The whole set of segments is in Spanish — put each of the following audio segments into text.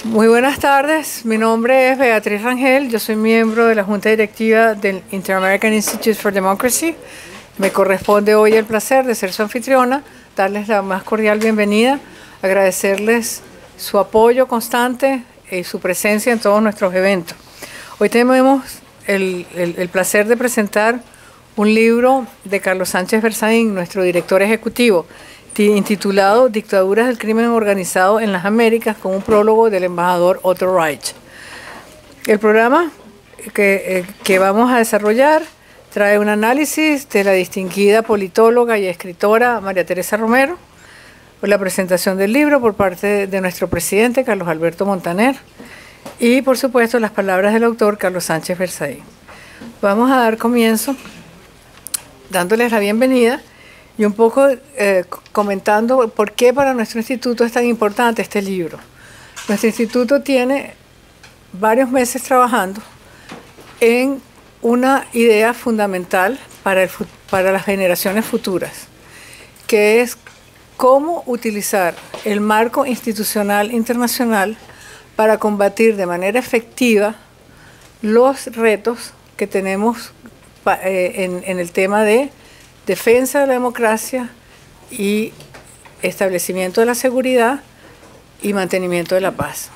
Muy buenas tardes, mi nombre es Beatriz Rangel, yo soy miembro de la Junta Directiva del Inter-American Institute for Democracy. Me corresponde hoy el placer de ser su anfitriona, darles la más cordial bienvenida, agradecerles su apoyo constante y su presencia en todos nuestros eventos. Hoy tenemos el placer de presentar un libro de Carlos Sánchez Berzaín, nuestro director ejecutivo, intitulado Dictaduras del Crimen Organizado en las Américas, con un prólogo del embajador Otto Reich. El programa que vamos a desarrollar trae un análisis de la distinguida politóloga y escritora María Teresa Romero, la presentación del libro por parte de nuestro presidente Carlos Alberto Montaner y, por supuesto, las palabras del autor Carlos Sánchez Berzaín. Vamos a dar comienzo dándoles la bienvenida y un poco comentando por qué para nuestro instituto es tan importante este libro. Nuestro instituto tiene varios meses trabajando en una idea fundamental para las generaciones futuras, que es cómo utilizar el marco institucional internacional para combatir de manera efectiva los retos que tenemos en el tema de defensa de la democracia y establecimiento de la seguridad y mantenimiento de la paz.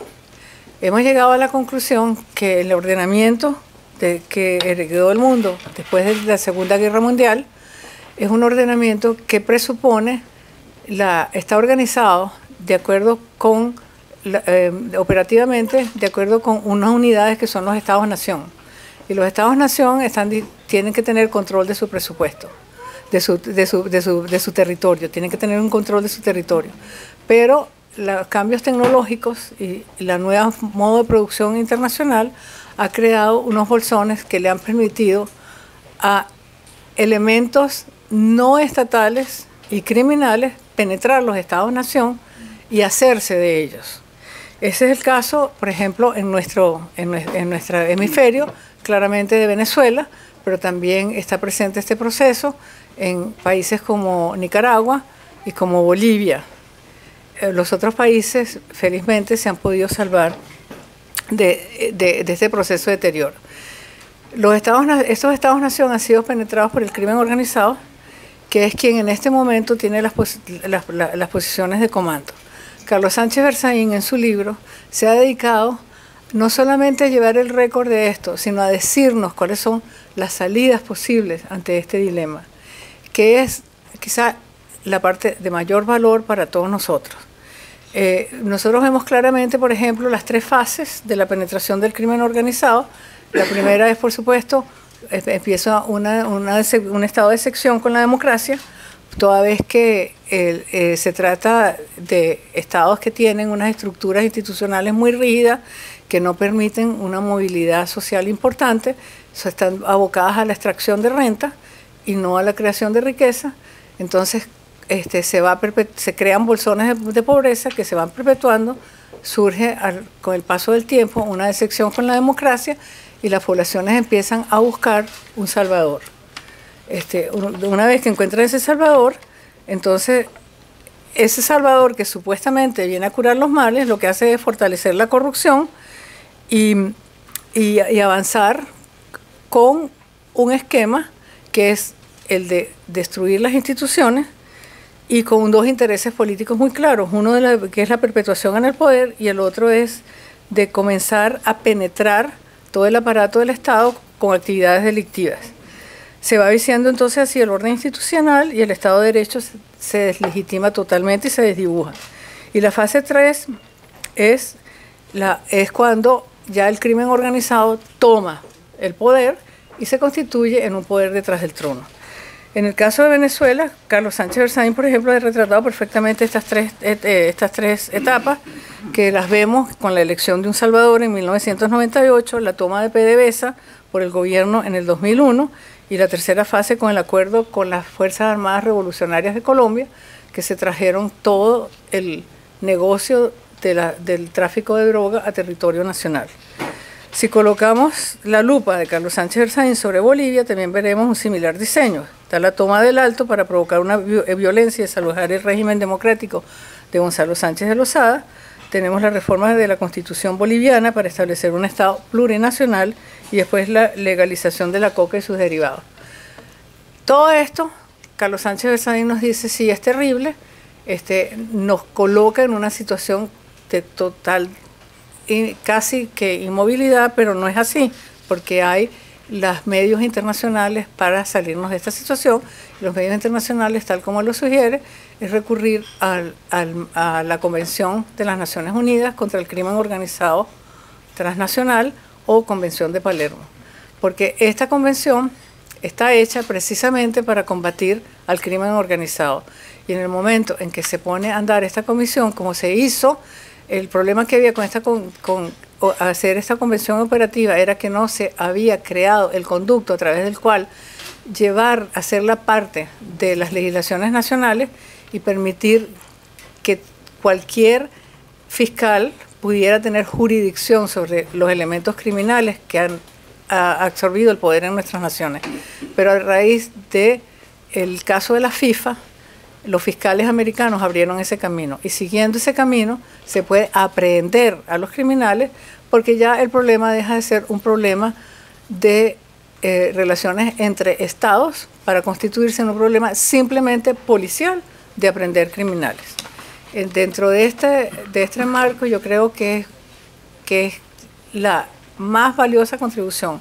Hemos llegado a la conclusión que el ordenamiento que heredó el mundo después de la Segunda Guerra Mundial es un ordenamiento que presupone está organizado de acuerdo con operativamente de acuerdo con unas unidades que son los Estados-Nación. Y los Estados-Nación tienen que tener control de su presupuesto, de su territorio, tienen que tener un control de su territorio. Pero los cambios tecnológicos y la nueva modo de producción internacional ha creado unos bolsones que le han permitido a elementos no estatales y criminales penetrar los Estados-Nación y hacerse de ellos. Ese es el caso, por ejemplo, en nuestro hemisferio, claramente de Venezuela, pero también está presente este proceso en países como Nicaragua y como Bolivia. Los otros países, felizmente, se han podido salvar de este proceso de deterioro. Estos Estados-Nación han sido penetrados por el crimen organizado, que es quien en este momento tiene las posiciones de comando. Carlos Sánchez Berzaín, en su libro, se ha dedicado no solamente a llevar el récord de esto, sino a decirnos cuáles son las salidas posibles ante este dilema, que es quizá la parte de mayor valor para todos nosotros. Nosotros vemos claramente, por ejemplo, las tres fases de la penetración del crimen organizado. La primera es, por supuesto, empieza un estado de excepción con la democracia, toda vez que se trata de estados que tienen unas estructuras institucionales muy rígidas, que no permiten una movilidad social importante, están abocadas a la extracción de renta y no a la creación de riqueza. Entonces se crean bolsones de pobreza que se van perpetuando, surge con el paso del tiempo una decepción con la democracia y las poblaciones empiezan a buscar un salvador. Una vez que encuentran ese salvador, entonces ese salvador que supuestamente viene a curar los males, lo que hace es fortalecer la corrupción y avanzar con un esquema que es el de destruir las instituciones y con dos intereses políticos muy claros, uno que es la perpetuación en el poder y el otro es de comenzar a penetrar todo el aparato del Estado con actividades delictivas. Se va viciando entonces hacia el orden institucional y el Estado de Derecho se deslegitima totalmente y se desdibuja. Y la fase 3 es cuando ya el crimen organizado toma el poder y se constituye en un poder detrás del trono. En el caso de Venezuela, Carlos Sánchez Berzaín, por ejemplo, ha retratado perfectamente estas tres etapas, que las vemos con la elección de un Salvador en 1998, la toma de PDVSA por el gobierno en el 2001, y la tercera fase con el acuerdo con las Fuerzas Armadas Revolucionarias de Colombia, que se trajeron todo el negocio del tráfico de droga a territorio nacional. Si colocamos la lupa de Carlos Sánchez Berzaín sobre Bolivia, también veremos un similar diseño. Está la toma del Alto para provocar una violencia y desalojar el régimen democrático de Gonzalo Sánchez de Lozada, tenemos la reforma de la Constitución boliviana para establecer un Estado plurinacional y después la legalización de la coca y sus derivados. Todo esto, Carlos Sánchez Berzaín nos dice, sí, es terrible, nos coloca en una situación de total, casi que inmovilidad, pero no es así, porque hay los medios internacionales para salirnos de esta situación. Los medios internacionales, tal como lo sugiere, es recurrir a la Convención de las Naciones Unidas contra el Crimen Organizado Transnacional o Convención de Palermo, porque esta convención está hecha precisamente para combatir al crimen organizado. Y en el momento en que se pone a andar esta comisión, como se hizo, el problema que había con hacer esta convención operativa era que no se había creado el conducto a través del cual hacerla parte de las legislaciones nacionales y permitir que cualquier fiscal pudiera tener jurisdicción sobre los elementos criminales que han absorbido el poder en nuestras naciones. Pero a raíz del caso de la FIFA, los fiscales americanos abrieron ese camino y siguiendo ese camino se puede aprehender a los criminales, porque ya el problema deja de ser un problema de relaciones entre estados para constituirse en un problema simplemente policial de aprehender criminales. Dentro de este marco yo creo que es la más valiosa contribución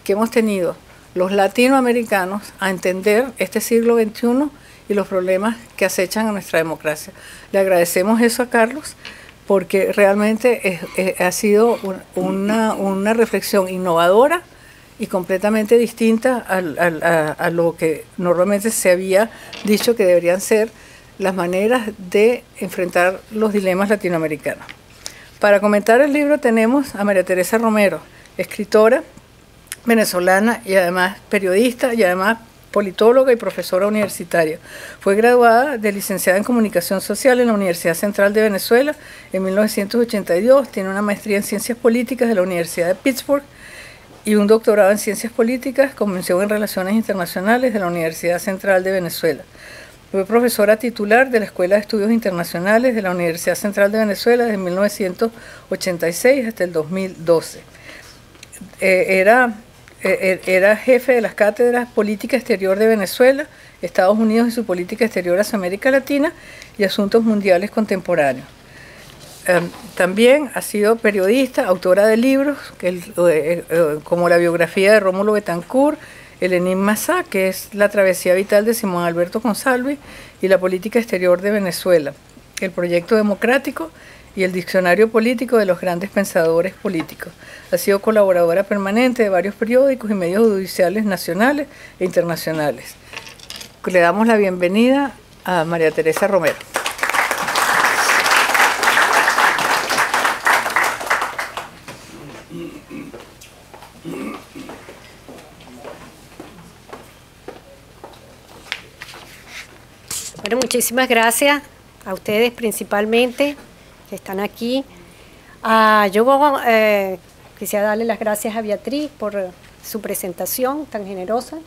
que hemos tenido los latinoamericanos a entender este siglo XXI y los problemas que acechan a nuestra democracia. Le agradecemos eso a Carlos, porque realmente ha sido una reflexión innovadora y completamente distinta a lo que normalmente se había dicho que deberían ser las maneras de enfrentar los dilemas latinoamericanos. Para comentar el libro tenemos a María Teresa Romero, escritora venezolana y además periodista y además politóloga y profesora universitaria. Fue graduada de licenciada en Comunicación Social en la Universidad Central de Venezuela en 1982. Tiene una maestría en Ciencias Políticas de la Universidad de Pittsburgh y un doctorado en Ciencias Políticas con mención en Relaciones Internacionales de la Universidad Central de Venezuela. Fue profesora titular de la Escuela de Estudios Internacionales de la Universidad Central de Venezuela desde 1986 hasta el 2012. Era jefe de las cátedras Política Exterior de Venezuela, Estados Unidos y su política exterior hacia América Latina y Asuntos Mundiales Contemporáneos. También ha sido periodista, autora de libros como la biografía de Rómulo Betancourt, El Enigma Sá, que es la travesía vital de Simón Alberto Consalvi, y la política exterior de Venezuela, el proyecto democrático y el diccionario político de los grandes pensadores políticos. Ha sido colaboradora permanente de varios periódicos y medios judiciales nacionales e internacionales. Le damos la bienvenida a María Teresa Romero. Bueno, muchísimas gracias a ustedes principalmente que están aquí. Yo quisiera darle las gracias a Beatriz por su presentación tan generosa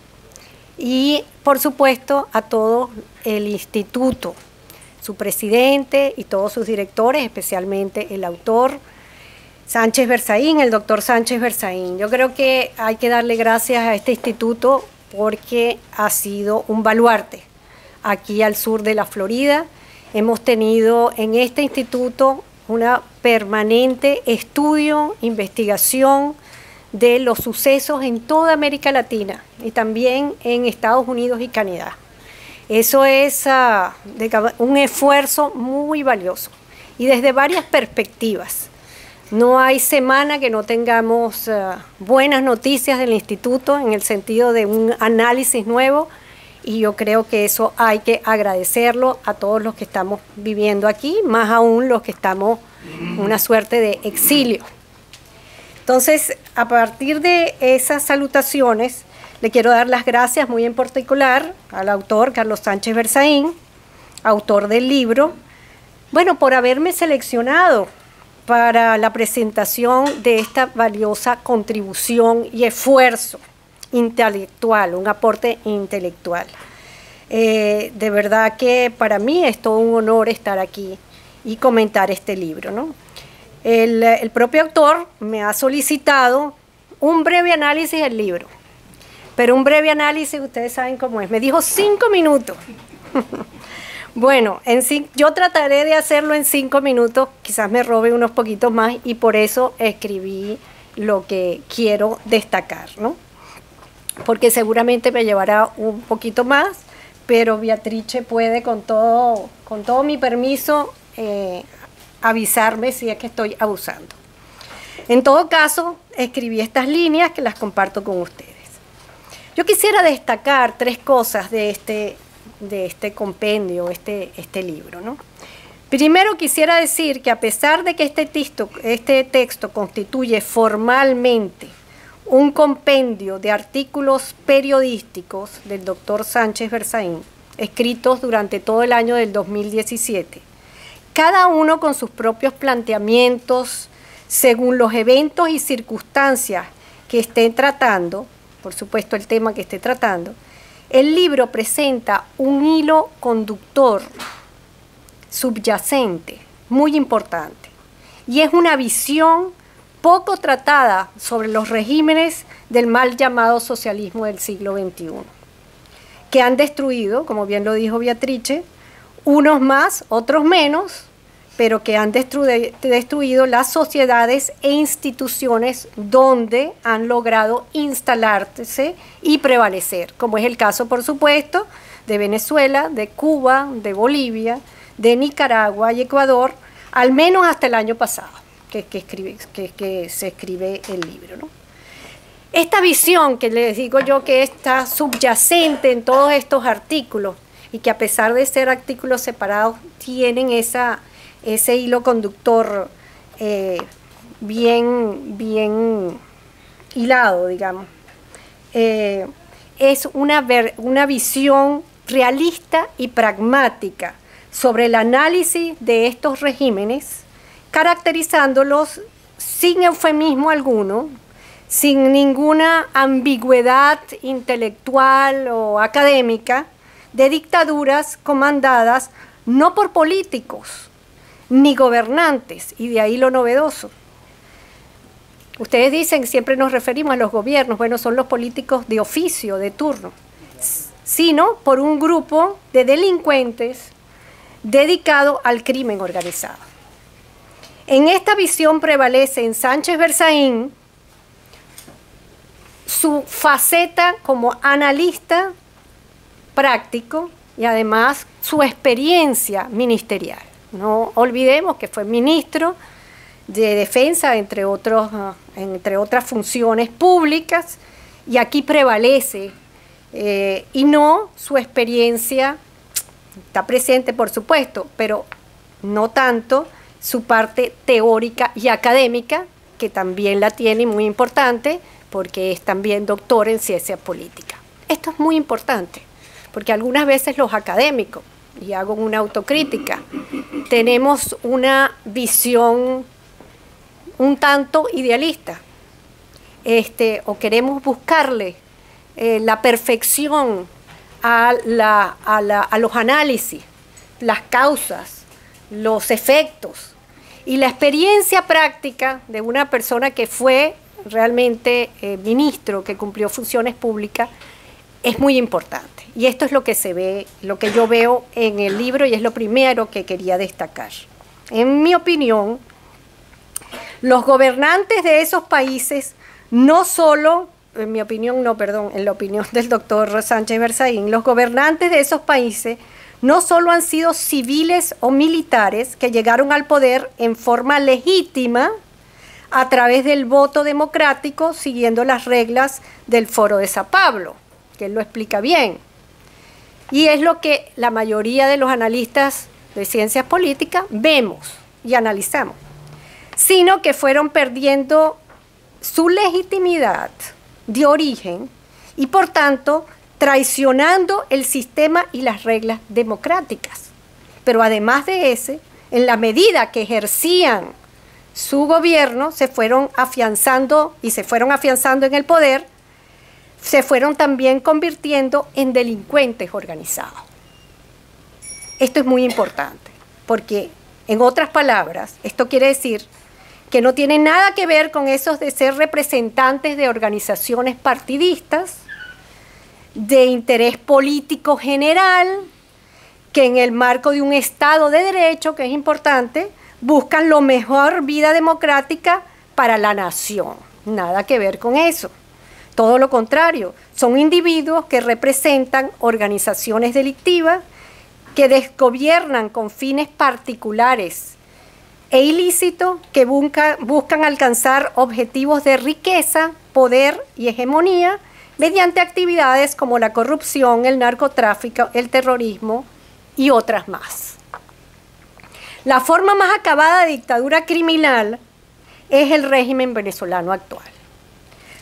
y por supuesto a todo el instituto, su presidente y todos sus directores, especialmente el autor Sánchez Berzaín, el doctor Sánchez Berzaín. Yo creo que hay que darle gracias a este instituto porque ha sido un baluarte aquí al sur de la Florida. Hemos tenido en este instituto una permanente estudio, investigación de los sucesos en toda América Latina y también en Estados Unidos y Canadá. Eso es un esfuerzo muy valioso y desde varias perspectivas. No hay semana que no tengamos buenas noticias del instituto en el sentido de un análisis nuevo. Y yo creo que eso hay que agradecerlo a todos los que estamos viviendo aquí, más aún los que estamos en una suerte de exilio. Entonces, a partir de esas salutaciones, le quiero dar las gracias muy en particular al autor Carlos Sánchez Berzaín, autor del libro, bueno, por haberme seleccionado para la presentación de esta valiosa contribución y esfuerzo intelectual, un aporte intelectual. De verdad que para mí es todo un honor estar aquí y comentar este libro, ¿no? El propio autor me ha solicitado un breve análisis del libro, pero un breve análisis, ustedes saben cómo es, me dijo 5 minutos. Bueno, yo trataré de hacerlo en 5 minutos, quizás me robe unos poquitos más y por eso escribí lo que quiero destacar, ¿no? Porque seguramente me llevará un poquito más, pero Beatrice puede con todo mi permiso avisarme si es que estoy abusando. En todo caso, escribí estas líneas que las comparto con ustedes. Yo quisiera destacar 3 cosas de este compendio, este libro, ¿no? Primero quisiera decir que a pesar de que este texto constituye formalmente un compendio de artículos periodísticos del doctor Sánchez Berzaín, escritos durante todo el año del 2017, cada uno con sus propios planteamientos, según los eventos y circunstancias que estén tratando, por supuesto el tema que esté tratando, el libro presenta un hilo conductor subyacente, muy importante, y es una visión poco tratada sobre los regímenes del mal llamado socialismo del siglo XXI, que han destruido, como bien lo dijo Beatrice, unos más, otros menos, pero que han destruido las sociedades e instituciones donde han logrado instalarse y prevalecer, como es el caso, por supuesto, de Venezuela, de Cuba, de Bolivia, de Nicaragua y Ecuador, al menos hasta el año pasado, que se escribe el libro, ¿no? Esta visión que les digo yo que está subyacente en todos estos artículos y que a pesar de ser artículos separados tienen ese hilo conductor bien hilado, digamos, es una visión realista y pragmática sobre el análisis de estos regímenes, caracterizándolos sin eufemismo alguno, sin ninguna ambigüedad intelectual o académica, de dictaduras comandadas no por políticos ni gobernantes, y de ahí lo novedoso. Ustedes dicen, siempre nos referimos a los gobiernos, bueno, son los políticos de oficio, de turno, sino por un grupo de delincuentes dedicado al crimen organizado. En esta visión prevalece en Sánchez Berzaín su faceta como analista práctico y además su experiencia ministerial. No olvidemos que fue ministro de Defensa, entre otras funciones públicas, y aquí prevalece, y no su experiencia, está presente por supuesto, pero no tanto su parte teórica y académica, que también la tiene muy importante, porque es también doctor en ciencia política. Esto es muy importante, porque algunas veces los académicos, y hago una autocrítica, tenemos una visión un tanto idealista, o queremos buscarle la perfección a los análisis, las causas, los efectos, y la experiencia práctica de una persona que fue realmente ministro, que cumplió funciones públicas, es muy importante. Y esto es lo que se ve, lo que yo veo en el libro, y es lo primero que quería destacar. En mi opinión, los gobernantes de esos países, no solo, en mi opinión no, perdón, en la opinión del doctor Sánchez Berzaín, los gobernantes de esos países no solo han sido civiles o militares que llegaron al poder en forma legítima a través del voto democrático, siguiendo las reglas del Foro de Sao Paulo, que él lo explica bien. Y es lo que la mayoría de los analistas de ciencias políticas vemos y analizamos, sino que fueron perdiendo su legitimidad de origen y por tanto traicionando el sistema y las reglas democráticas. Pero además de ese, en la medida que ejercían su gobierno, se fueron afianzando en el poder, se fueron también convirtiendo en delincuentes organizados. Esto es muy importante, porque, en otras palabras, esto quiere decir que no tienen nada que ver con esos de ser representantes de organizaciones partidistas, de interés político general, que en el marco de un Estado de Derecho, que es importante, buscan lo mejor vida democrática para la nación. Nada que ver con eso. Todo lo contrario, son individuos que representan organizaciones delictivas que desgobiernan con fines particulares e ilícitos que buscan alcanzar objetivos de riqueza, poder y hegemonía mediante actividades como la corrupción, el narcotráfico, el terrorismo y otras más. La forma más acabada de dictadura criminal es el régimen venezolano actual.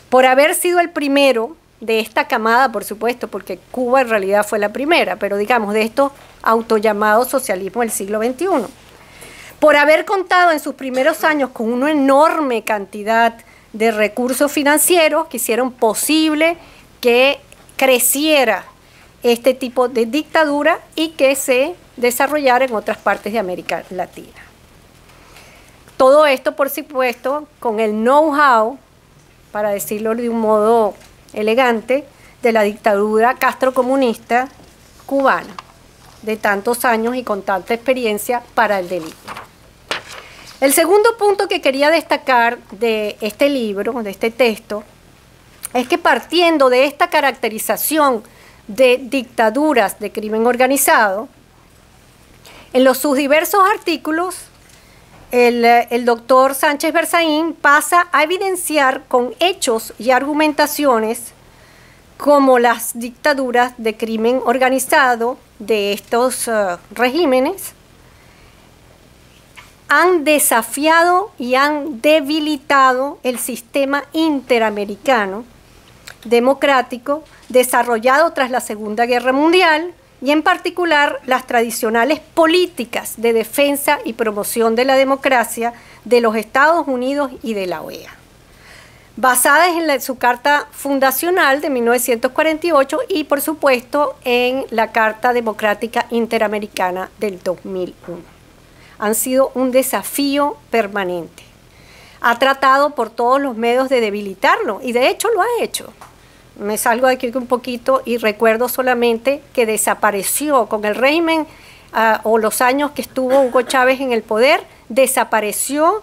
Por haber sido el primero de esta camada, por supuesto, porque Cuba en realidad fue la primera, pero digamos de estos autollamados socialismo del siglo XXI. Por haber contado en sus primeros años con una enorme cantidad de recursos financieros que hicieron posible que creciera este tipo de dictadura y que se desarrollara en otras partes de América Latina. Todo esto, por supuesto, con el know-how, para decirlo de un modo elegante, de la dictadura castrocomunista cubana, de tantos años y con tanta experiencia para el delito. El segundo punto que quería destacar de este libro, de este texto, es que partiendo de esta caracterización de dictaduras de crimen organizado, en sus diversos artículos, el doctor Sánchez Berzaín pasa a evidenciar con hechos y argumentaciones cómo las dictaduras de crimen organizado de estos regímenes han desafiado y han debilitado el sistema interamericano democrático desarrollado tras la Segunda Guerra Mundial y en particular las tradicionales políticas de defensa y promoción de la democracia de los Estados Unidos y de la OEA, basadas en su Carta Fundacional de 1948 y, por supuesto, en la Carta Democrática Interamericana del 2001. Han sido un desafío permanente. Ha tratado por todos los medios de debilitarlo y, de hecho, lo ha hecho. Me salgo de aquí un poquito y recuerdo solamente que desapareció con el régimen o los años que estuvo Hugo Chávez en el poder, desapareció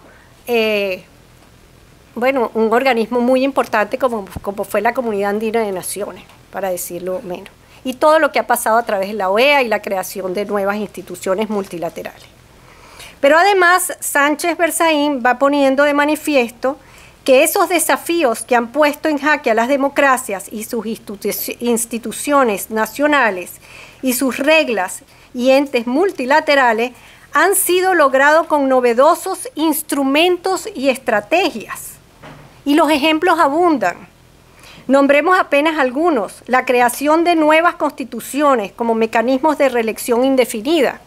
un organismo muy importante como fue la Comunidad Andina de Naciones, para decirlo menos. Y todo lo que ha pasado a través de la OEA y la creación de nuevas instituciones multilaterales. Pero además, Sánchez Berzaín va poniendo de manifiesto que esos desafíos que han puesto en jaque a las democracias y sus instituciones nacionales y sus reglas y entes multilaterales han sido logrados con novedosos instrumentos y estrategias. Y los ejemplos abundan. Nombremos apenas algunos: la creación de nuevas constituciones como mecanismos de reelección indefinida,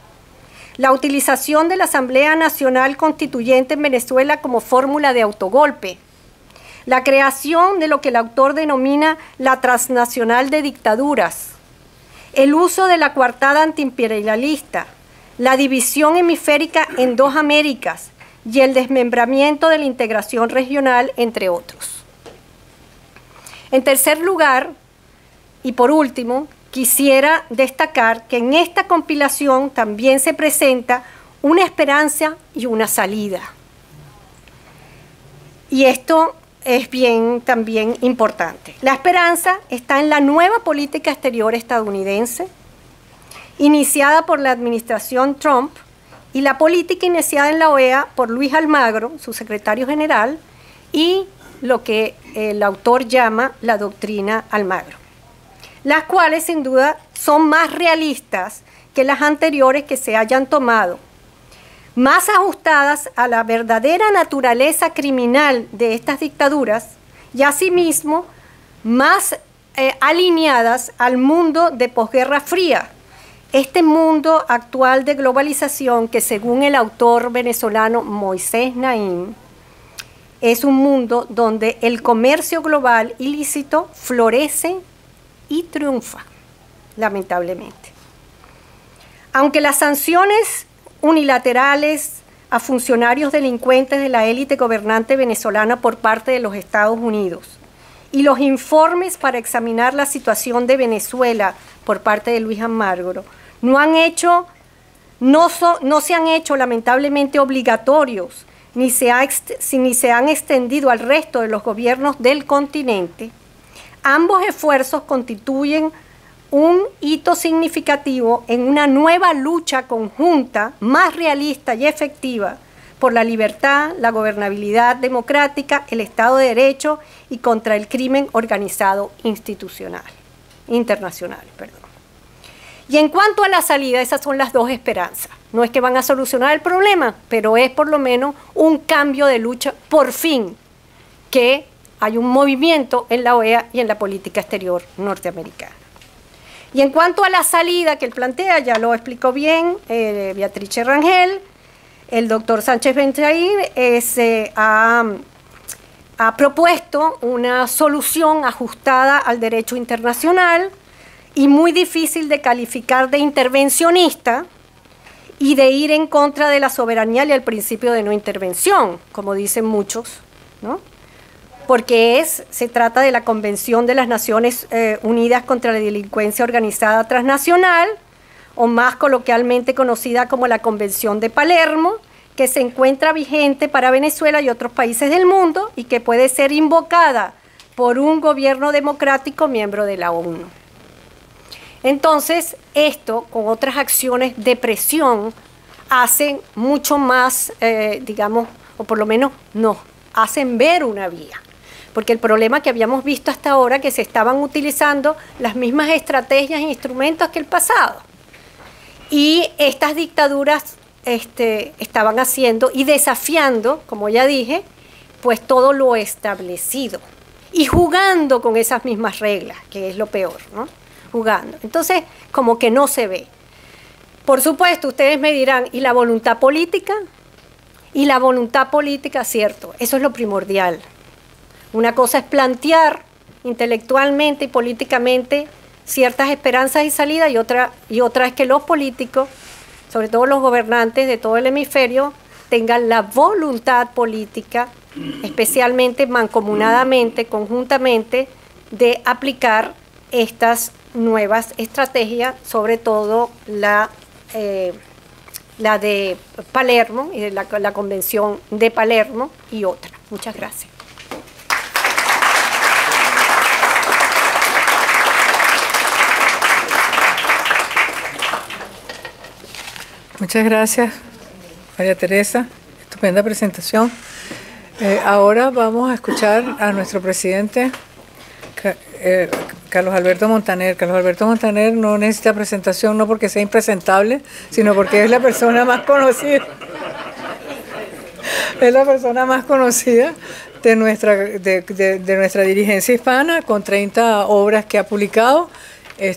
la utilización de la Asamblea Nacional Constituyente en Venezuela como fórmula de autogolpe, la creación de lo que el autor denomina la transnacional de dictaduras, el uso de la coartada antiimperialista, la división hemisférica en dos Américas y el desmembramiento de la integración regional, entre otros. En tercer lugar, y por último, quisiera destacar que en esta compilación también se presenta una esperanza y una salida. Y esto es también importante. La esperanza está en la nueva política exterior estadounidense, iniciada por la administración Trump, y la política iniciada en la OEA por Luis Almagro, su secretario general, y lo que el autor llama la doctrina Almagro, las cuales sin duda son más realistas que las anteriores que se hayan tomado, más ajustadas a la verdadera naturaleza criminal de estas dictaduras y asimismo más alineadas al mundo de posguerra fría, este mundo actual de globalización que, según el autor venezolano Moisés Naim, es un mundo donde el comercio global ilícito florece y triunfa, lamentablemente. Aunque las sanciones unilaterales a funcionarios delincuentes de la élite gobernante venezolana por parte de los Estados Unidos y los informes para examinar la situación de Venezuela por parte de Luis Almagro no se han hecho lamentablemente obligatorios, ni se han extendido al resto de los gobiernos del continente, ambos esfuerzos constituyen un hito significativo en una nueva lucha conjunta, más realista y efectiva, por la libertad, la gobernabilidad democrática, el Estado de Derecho y contra el crimen organizado internacional. Y en cuanto a la salida, esas son las dos esperanzas. No es que van a solucionar el problema, pero es por lo menos un cambio de lucha, por fin, que hay un movimiento en la OEA y en la política exterior norteamericana. Y en cuanto a la salida que él plantea, ya lo explicó bien Beatriz Rangel, el doctor Sánchez Benzaír ha propuesto una solución ajustada al derecho internacional y muy difícil de calificar de intervencionista y de ir en contra de la soberanía y el principio de no intervención, como dicen muchos, ¿no? Porque se trata de la Convención de las Naciones Unidas contra la Delincuencia Organizada Transnacional, o más coloquialmente conocida como la Convención de Palermo, que se encuentra vigente para Venezuela y otros países del mundo y que puede ser invocada por un gobierno democrático miembro de la ONU. Entonces, esto, con otras acciones de presión, hacen mucho más, digamos, o por lo menos nos hacen ver una vía. Porque el problema que habíamos visto hasta ahora, que se estaban utilizando las mismas estrategias e instrumentos que el pasado. Y estas dictaduras estaban haciendo y desafiando, como ya dije, pues todo lo establecido. Y jugando con esas mismas reglas, que es lo peor, ¿no? Jugando. Entonces, como que no se ve. Por supuesto, ustedes me dirán, ¿y la voluntad política? Y la voluntad política, cierto, eso es lo primordial. Una cosa es plantear intelectualmente y políticamente ciertas esperanzas y salidas, y otra es que los políticos, sobre todo los gobernantes de todo el hemisferio, tengan la voluntad política, especialmente mancomunadamente, conjuntamente, de aplicar estas nuevas estrategias, sobre todo la de Palermo y de la Convención de Palermo y otra. Muchas gracias. Muchas gracias, María Teresa. Estupenda presentación. Ahora vamos a escuchar a nuestro presidente, Carlos Alberto Montaner. Carlos Alberto Montaner no necesita presentación, no porque sea impresentable, sino porque es la persona más conocida. Es la persona más conocida de nuestra dirigencia hispana, con 30 obras que ha publicado,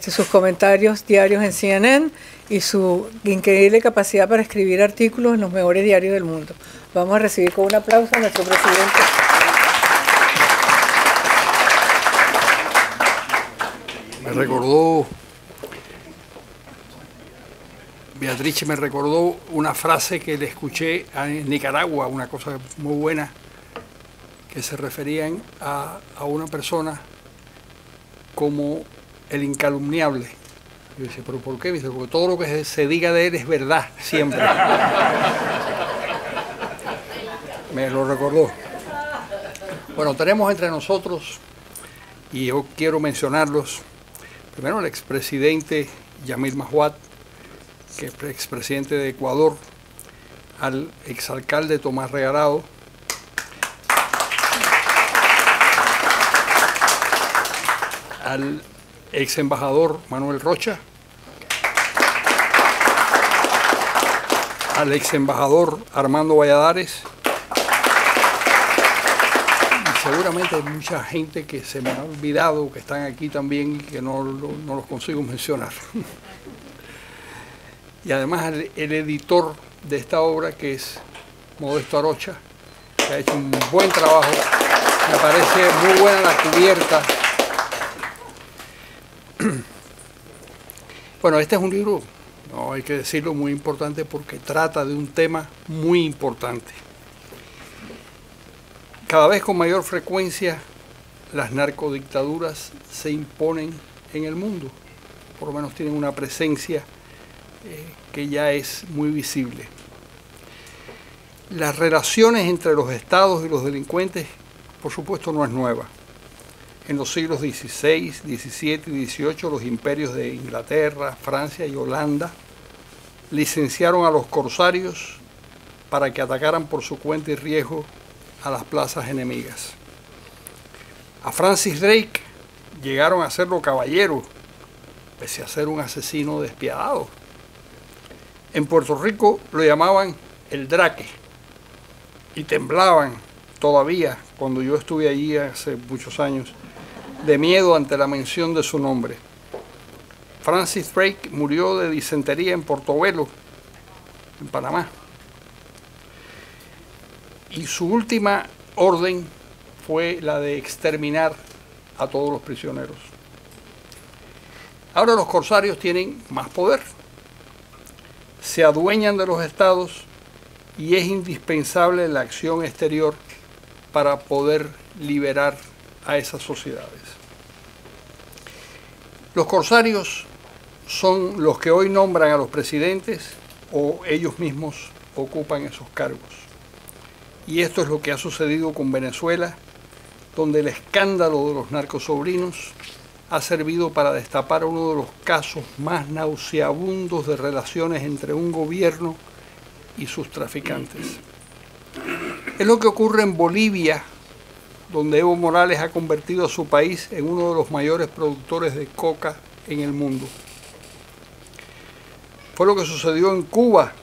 sus comentarios diarios en CNN y su increíble capacidad para escribir artículos en los mejores diarios del mundo. Vamos a recibir con un aplauso a nuestro presidente. Beatriz me recordó una frase que le escuché en Nicaragua, una cosa muy buena, que se referían a una persona como el incalumniable. Yo decía, ¿pero por qué? Dice, porque todo lo que se diga de él es verdad, siempre. Me lo recordó. Bueno, tenemos entre nosotros, y yo quiero mencionarlos, primero el expresidente Yamil Mahuad, que es expresidente de Ecuador, al exalcalde Tomás Regalado, al ex embajador Manuel Rocha, al ex embajador Armando Valladares, y seguramente hay mucha gente que se me ha olvidado, que están aquí también y que no los consigo mencionar. Y además el editor de esta obra, que es Modesto Arocha, que ha hecho un buen trabajo. Me parece muy buena la cubierta. Bueno, este es un libro No, hay que decirlo, muy importante porque trata de un tema muy importante. Cada vez con mayor frecuencia las narcodictaduras se imponen en el mundo, por lo menos tienen una presencia que ya es muy visible. Las relaciones entre los estados y los delincuentes, por supuesto, no es nueva. En los siglos XVI, XVII y XVIII, los imperios de Inglaterra, Francia y Holanda licenciaron a los corsarios para que atacaran por su cuenta y riesgo a las plazas enemigas. A Francis Drake llegaron a hacerlo caballero, pese a ser un asesino despiadado. En Puerto Rico lo llamaban el Drake y temblaban todavía, cuando yo estuve allí hace muchos años, de miedo ante la mención de su nombre. Francis Drake murió de disentería en Portobelo, en Panamá. Y su última orden fue la de exterminar a todos los prisioneros. Ahora los corsarios tienen más poder, se adueñan de los estados y es indispensable la acción exterior para poder liberar a esas sociedades. Los corsarios son los que hoy nombran a los presidentes o ellos mismos ocupan esos cargos. Y esto es lo que ha sucedido con Venezuela, donde el escándalo de los narcosobrinos ha servido para destapar uno de los casos más nauseabundos de relaciones entre un gobierno y sus traficantes. Es lo que ocurre en Bolivia, donde Evo Morales ha convertido a su país en uno de los mayores productores de coca en el mundo. Fue lo que sucedió en Cuba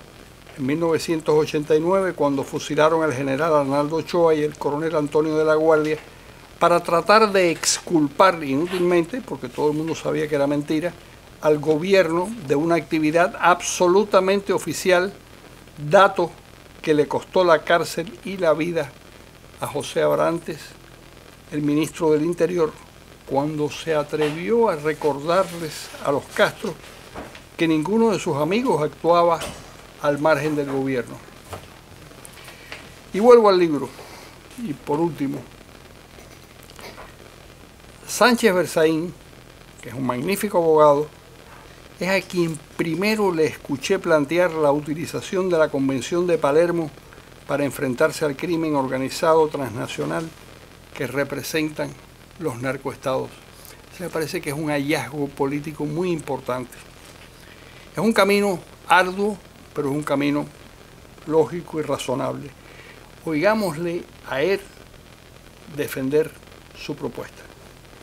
en 1989, cuando fusilaron al general Arnaldo Ochoa y el coronel Antonio de la Guardia para tratar de exculpar inútilmente, porque todo el mundo sabía que era mentira, al gobierno de una actividad absolutamente oficial, dato que le costó la cárcel y la vida a José Abrantes, el ministro del Interior, cuando se atrevió a recordarles a los Castro que ninguno de sus amigos actuaba al margen del gobierno. Y vuelvo al libro. Y por último, Sánchez Berzaín, que es un magnífico abogado, es a quien primero le escuché plantear la utilización de la Convención de Palermo para enfrentarse al crimen organizado transnacional que representan los narcoestados. Se me parece que es un hallazgo político muy importante. Es un camino arduo, pero es un camino lógico y razonable. Oigámosle a él defender su propuesta.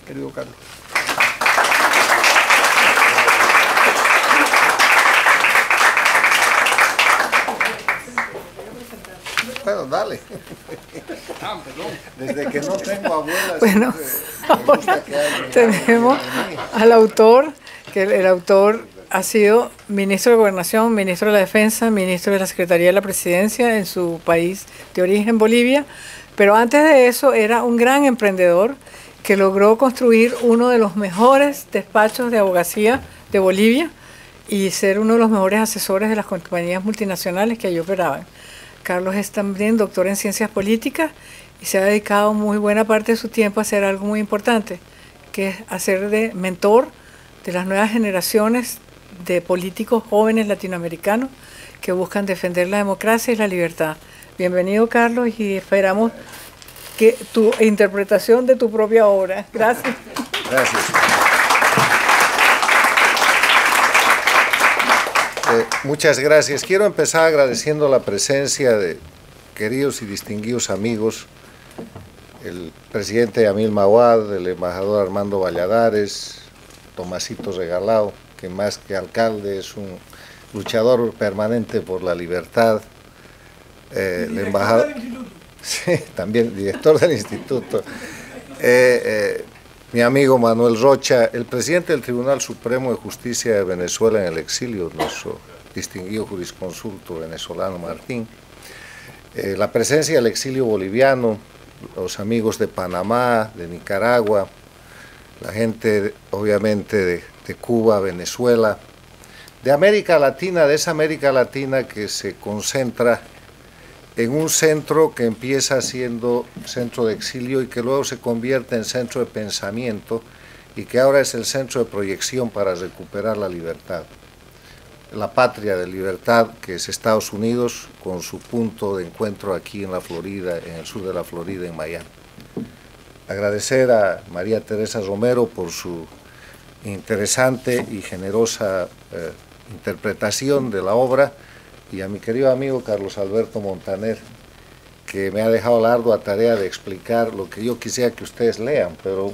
Querido Carlos. Bueno, dale. Desde que no tengo abuelas. Bueno, ahora tenemos al autor, que el autor ha sido ministro de Gobernación, ministro de la Defensa, ministro de la Secretaría de la Presidencia en su país de origen, Bolivia, pero antes de eso era un gran emprendedor que logró construir uno de los mejores despachos de abogacía de Bolivia y ser uno de los mejores asesores de las compañías multinacionales que allí operaban. Carlos es también doctor en ciencias políticas y se ha dedicado muy buena parte de su tiempo a hacer algo muy importante, que es hacer de mentor de las nuevas generaciones de políticos jóvenes latinoamericanos que buscan defender la democracia y la libertad. Bienvenido, Carlos, y esperamos que tu interpretación de tu propia obra. Gracias. Gracias. Muchas gracias. Quiero empezar agradeciendo la presencia de queridos y distinguidos amigos, el presidente Yamil Mawad, el embajador Armando Valladares, Tomasito Regalado, que más que alcalde es un luchador permanente por la libertad, el embajador, sí, también director del instituto, mi amigo Manuel Rocha, el presidente del Tribunal Supremo de Justicia de Venezuela en el exilio, nuestro distinguido jurisconsulto venezolano Martín, la presencia del exilio boliviano, los amigos de Panamá, de Nicaragua, la gente obviamente de Cuba, Venezuela, de América Latina, de esa América Latina que se concentra en un centro que empieza siendo centro de exilio y que luego se convierte en centro de pensamiento y que ahora es el centro de proyección para recuperar la libertad. La patria de libertad que es Estados Unidos, con su punto de encuentro aquí en la Florida, en el sur de la Florida, en Miami. Agradecer a María Teresa Romero por su interesante y generosa interpretación de la obra, y a mi querido amigo Carlos Alberto Montaner, que me ha dejado la ardua tarea de explicar lo que yo quisiera que ustedes lean, pero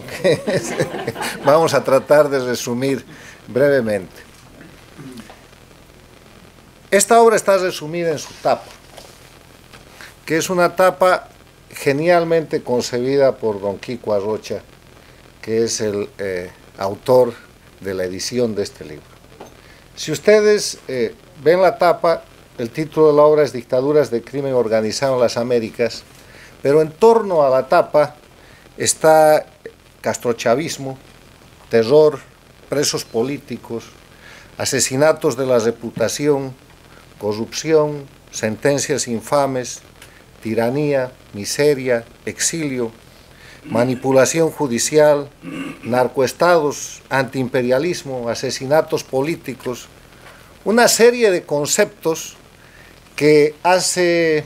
vamos a tratar de resumir brevemente. Esta obra está resumida en su tapa, que es una tapa genialmente concebida por don Kiko Arrocha, que es el autor de la edición de este libro. Si ustedes ven la tapa, el título de la obra es Dictaduras de Crimen Organizado en las Américas, pero en torno a la tapa está castrochavismo, terror, presos políticos, asesinatos de la reputación, corrupción, sentencias infames, tiranía, miseria, exilio, manipulación judicial, narcoestados, antiimperialismo, asesinatos políticos, una serie de conceptos que hace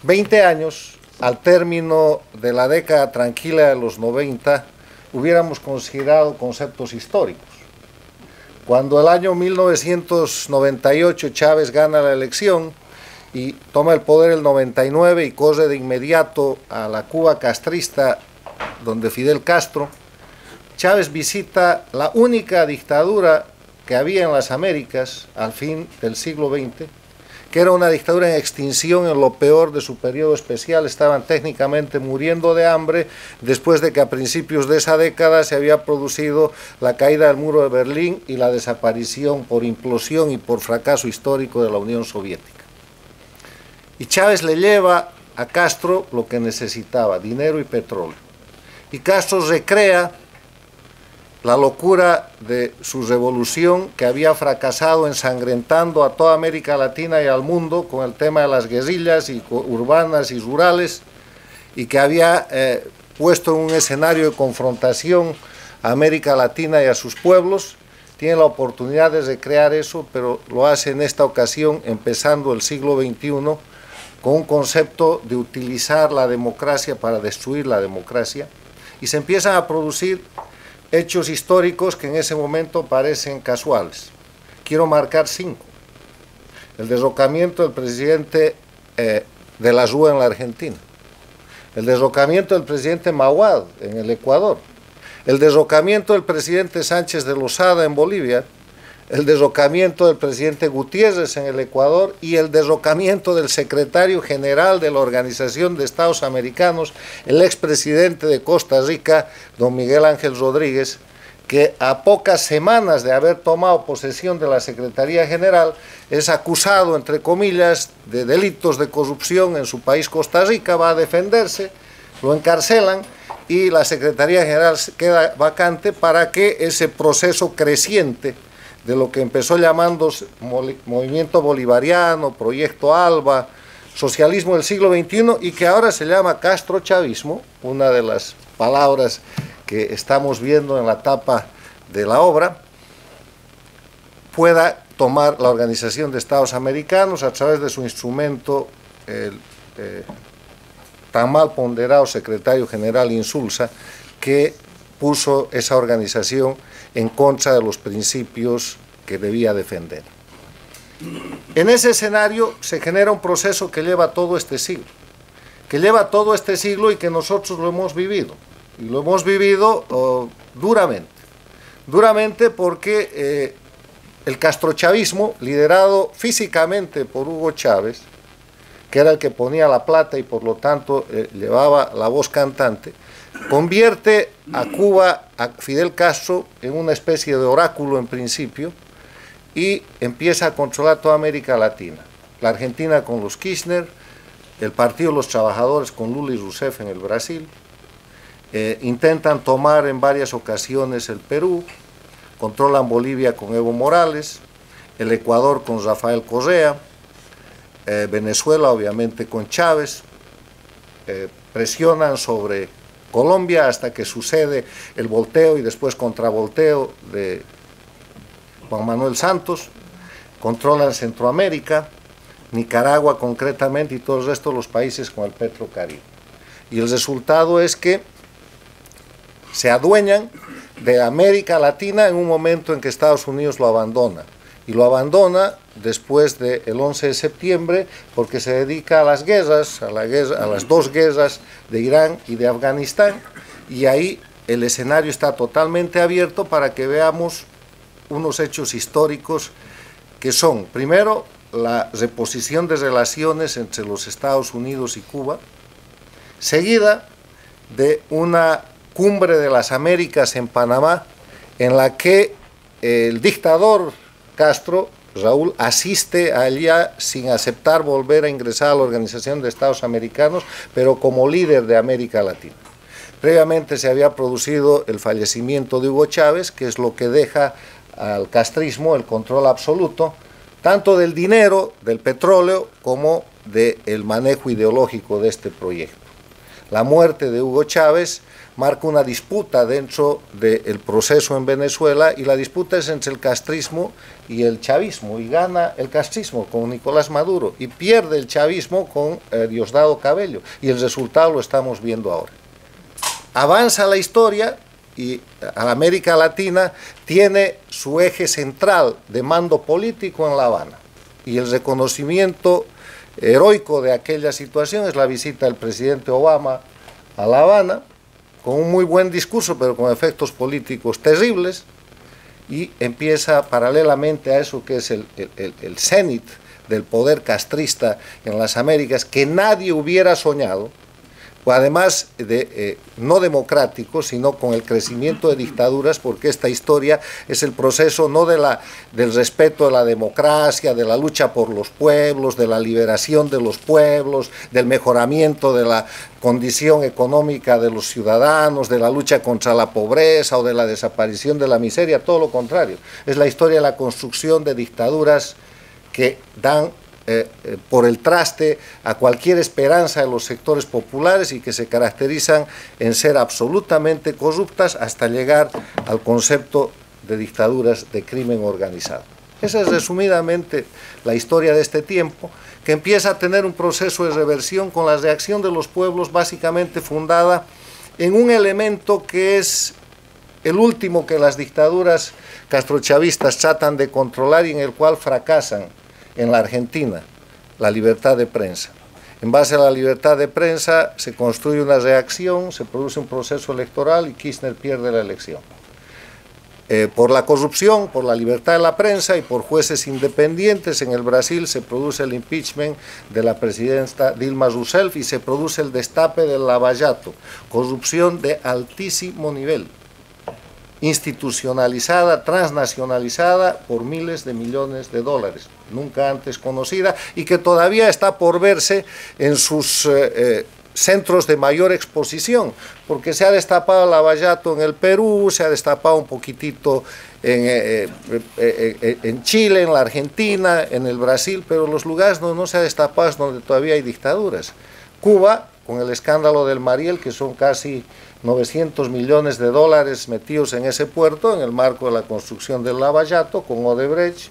20 años, al término de la década tranquila de los 90, hubiéramos considerado conceptos históricos. Cuando el año 1998 Chávez gana la elección y toma el poder el 99 y corre de inmediato a la Cuba castrista, donde Fidel Castro, Chávez visita la única dictadura que había en las Américas al fin del siglo XX, que era una dictadura en extinción en lo peor de su periodo especial. Estaban técnicamente muriendo de hambre después de que a principios de esa década se había producido la caída del muro de Berlín y la desaparición por implosión y por fracaso histórico de la Unión Soviética. Y Chávez le lleva a Castro lo que necesitaba, dinero y petróleo. Y Castro recrea la locura de su revolución, que había fracasado ensangrentando a toda América Latina y al mundo con el tema de las guerrillas urbanas y rurales, y que había puesto en un escenario de confrontación a América Latina y a sus pueblos. Tiene la oportunidad de recrear eso, pero lo hace en esta ocasión, empezando el siglo XXI, con un concepto de utilizar la democracia para destruir la democracia, y se empiezan a producir hechos históricos que en ese momento parecen casuales. Quiero marcar 5. El derrocamiento del presidente de la Rúa en la Argentina, el derrocamiento del presidente Mahuad en el Ecuador, el derrocamiento del presidente Sánchez de Lozada en Bolivia, el derrocamiento del presidente Gutiérrez en el Ecuador y el derrocamiento del secretario general de la Organización de Estados Americanos, el expresidente de Costa Rica, don Miguel Ángel Rodríguez, que a pocas semanas de haber tomado posesión de la Secretaría General es acusado, entre comillas, de delitos de corrupción en su país Costa Rica, va a defenderse, lo encarcelan y la Secretaría General queda vacante para que ese proceso creciente de lo que empezó llamándose Movimiento Bolivariano, Proyecto Alba, Socialismo del siglo XXI, y que ahora se llama castrochavismo, una de las palabras que estamos viendo en la tapa de la obra, pueda tomar la Organización de Estados Americanos a través de su instrumento, el tan mal ponderado secretario general Insulza, que puso esa organización en contra de los principios que debía defender. En ese escenario se genera un proceso que lleva todo este siglo, y que nosotros lo hemos vivido, y lo hemos vivido duramente porque el castrochavismo, liderado físicamente por Hugo Chávez, que era el que ponía la plata y por lo tanto llevaba la voz cantante, convierte a Cuba, a Fidel Castro, en una especie de oráculo en principio, y empieza a controlar toda América Latina. La Argentina con los Kirchner, el Partido de los Trabajadores con Lula y Rousseff en el Brasil, intentan tomar en varias ocasiones el Perú, controlan Bolivia con Evo Morales, el Ecuador con Rafael Correa, Venezuela obviamente con Chávez, presionan sobre Colombia hasta que sucede el volteo y después contravolteo de Juan Manuel Santos, controlan Centroamérica, Nicaragua concretamente y todo el resto de los países con el Petrocaribe. Y el resultado es que se adueñan de América Latina en un momento en que Estados Unidos lo abandona. Y lo abandona después del 11 de septiembre porque se dedica a las guerras, a las dos guerras de Irán y de Afganistán, y ahí el escenario está totalmente abierto para que veamos unos hechos históricos que son, primero, la reposición de relaciones entre los Estados Unidos y Cuba, seguida de una cumbre de las Américas en Panamá, en la que el dictador Castro, Raúl, asiste allá sin aceptar volver a ingresar a la Organización de Estados Americanos, pero como líder de América Latina. Previamente se había producido el fallecimiento de Hugo Chávez, que es lo que deja al castrismo el control absoluto, tanto del dinero, del petróleo, como del manejo ideológico de este proyecto. La muerte de Hugo Chávez marca una disputa dentro del proceso en Venezuela, y la disputa es entre el castrismo y el chavismo, y gana el castrismo con Nicolás Maduro y pierde el chavismo con Diosdado Cabello, y el resultado lo estamos viendo ahora. Avanza la historia y América Latina tiene su eje central de mando político en La Habana, y el reconocimiento heroico de aquella situación es la visita del presidente Obama a La Habana, con un muy buen discurso, pero con efectos políticos terribles, y empieza paralelamente a eso que es el cenit del poder castrista en las Américas, que nadie hubiera soñado, además de no democrático, sino con el crecimiento de dictaduras, porque esta historia es el proceso no del respeto de la democracia, de la lucha por los pueblos, de la liberación de los pueblos, del mejoramiento de la condición económica de los ciudadanos, de la lucha contra la pobreza o de la desaparición de la miseria, todo lo contrario. Es la historia de la construcción de dictaduras que dan por el traste a cualquier esperanza de los sectores populares y que se caracterizan en ser absolutamente corruptas hasta llegar al concepto de dictaduras de crimen organizado. Esa es resumidamente la historia de este tiempo, que empieza a tener un proceso de reversión con la reacción de los pueblos básicamente fundada en un elemento que es el último que las dictaduras castrochavistas tratan de controlar y en el cual fracasan en la Argentina: la libertad de prensa. En base a la libertad de prensa se construye una reacción, se produce un proceso electoral y Kirchner pierde la elección. Por la corrupción, por la libertad de la prensa y por jueces independientes, en el Brasil se produce el impeachment de la presidenta Dilma Rousseff y se produce el destape del Lava Jato, corrupción de altísimo nivel, institucionalizada, transnacionalizada por miles de millones de dólares, nunca antes conocida, y que todavía está por verse en sus centros de mayor exposición, porque se ha destapado el Lava Jato en el Perú, se ha destapado un poquitito en Chile, en la Argentina, en el Brasil, pero los lugares donde no se ha destapado es donde todavía hay dictaduras. Cuba, con el escándalo del Mariel, que son casi 900 millones de dólares metidos en ese puerto en el marco de la construcción del Lava Jato con Odebrecht.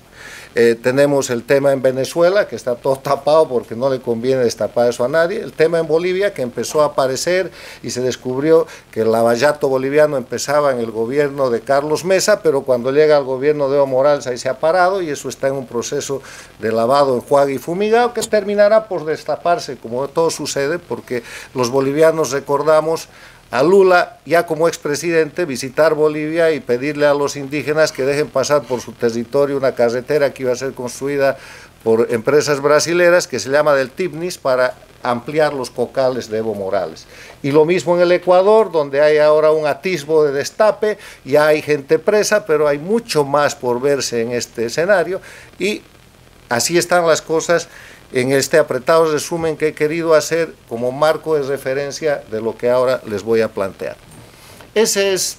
Tenemos el tema en Venezuela, que está todo tapado porque no le conviene destapar eso a nadie. El tema en Bolivia, que empezó a aparecer y se descubrió que el Lava Jato boliviano empezaba en el gobierno de Carlos Mesa, pero cuando llega al gobierno de Evo Morales ahí se ha parado y eso está en un proceso de lavado, enjuague y fumigado que terminará por destaparse, como todo sucede, porque los bolivianos recordamos a Lula, ya como expresidente, visitar Bolivia y pedirle a los indígenas que dejen pasar por su territorio una carretera que iba a ser construida por empresas brasileras, que se llama del Tibnis, para ampliar los cocales de Evo Morales. Y lo mismo en el Ecuador, donde hay ahora un atisbo de destape, ya hay gente presa, pero hay mucho más por verse en este escenario, y así están las cosas en este apretado resumen que he querido hacer como marco de referencia de lo que ahora les voy a plantear. Ese es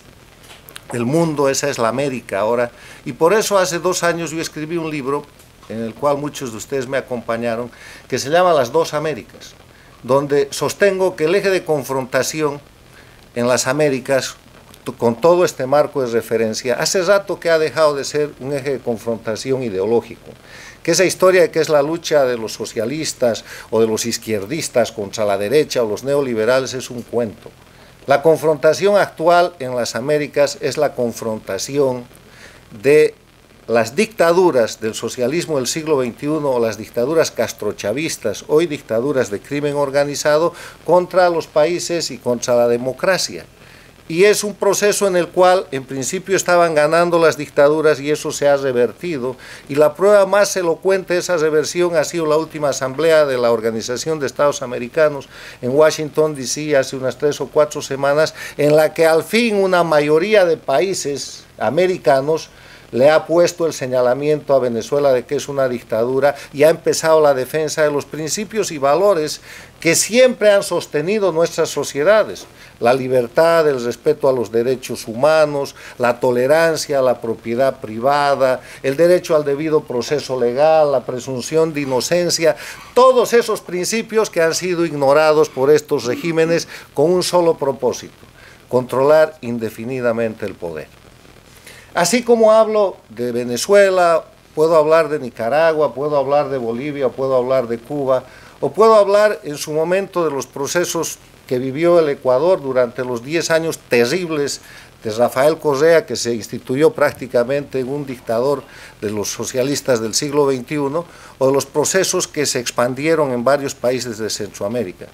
el mundo, esa es la América ahora. Y por eso hace 2 años yo escribí un libro, en el cual muchos de ustedes me acompañaron, que se llama Las Dos Américas, donde sostengo que el eje de confrontación en las Américas, con todo este marco de referencia, hace rato que ha dejado de ser un eje de confrontación ideológico, que esa historia de que es la lucha de los socialistas o de los izquierdistas contra la derecha o los neoliberales es un cuento. La confrontación actual en las Américas es la confrontación de las dictaduras del socialismo del siglo XXI o las dictaduras castrochavistas, hoy dictaduras de crimen organizado, contra los países y contra la democracia. Y es un proceso en el cual en principio estaban ganando las dictaduras y eso se ha revertido, y la prueba más elocuente de esa reversión ha sido la última asamblea de la Organización de Estados Americanos en Washington DC hace unas 3 o 4 semanas, en la que al fin una mayoría de países americanos le ha puesto el señalamiento a Venezuela de que es una dictadura y ha empezado la defensa de los principios y valores que siempre han sostenido nuestras sociedades: la libertad, el respeto a los derechos humanos, la tolerancia a la propiedad privada, el derecho al debido proceso legal, la presunción de inocencia, todos esos principios que han sido ignorados por estos regímenes con un solo propósito: controlar indefinidamente el poder. Así como hablo de Venezuela, puedo hablar de Nicaragua, puedo hablar de Bolivia, puedo hablar de Cuba, o puedo hablar en su momento de los procesos que vivió el Ecuador durante los 10 años terribles de Rafael Correa, que se instituyó prácticamente en un dictador de los socialistas del siglo XXI, o de los procesos que se expandieron en varios países de Centroamérica.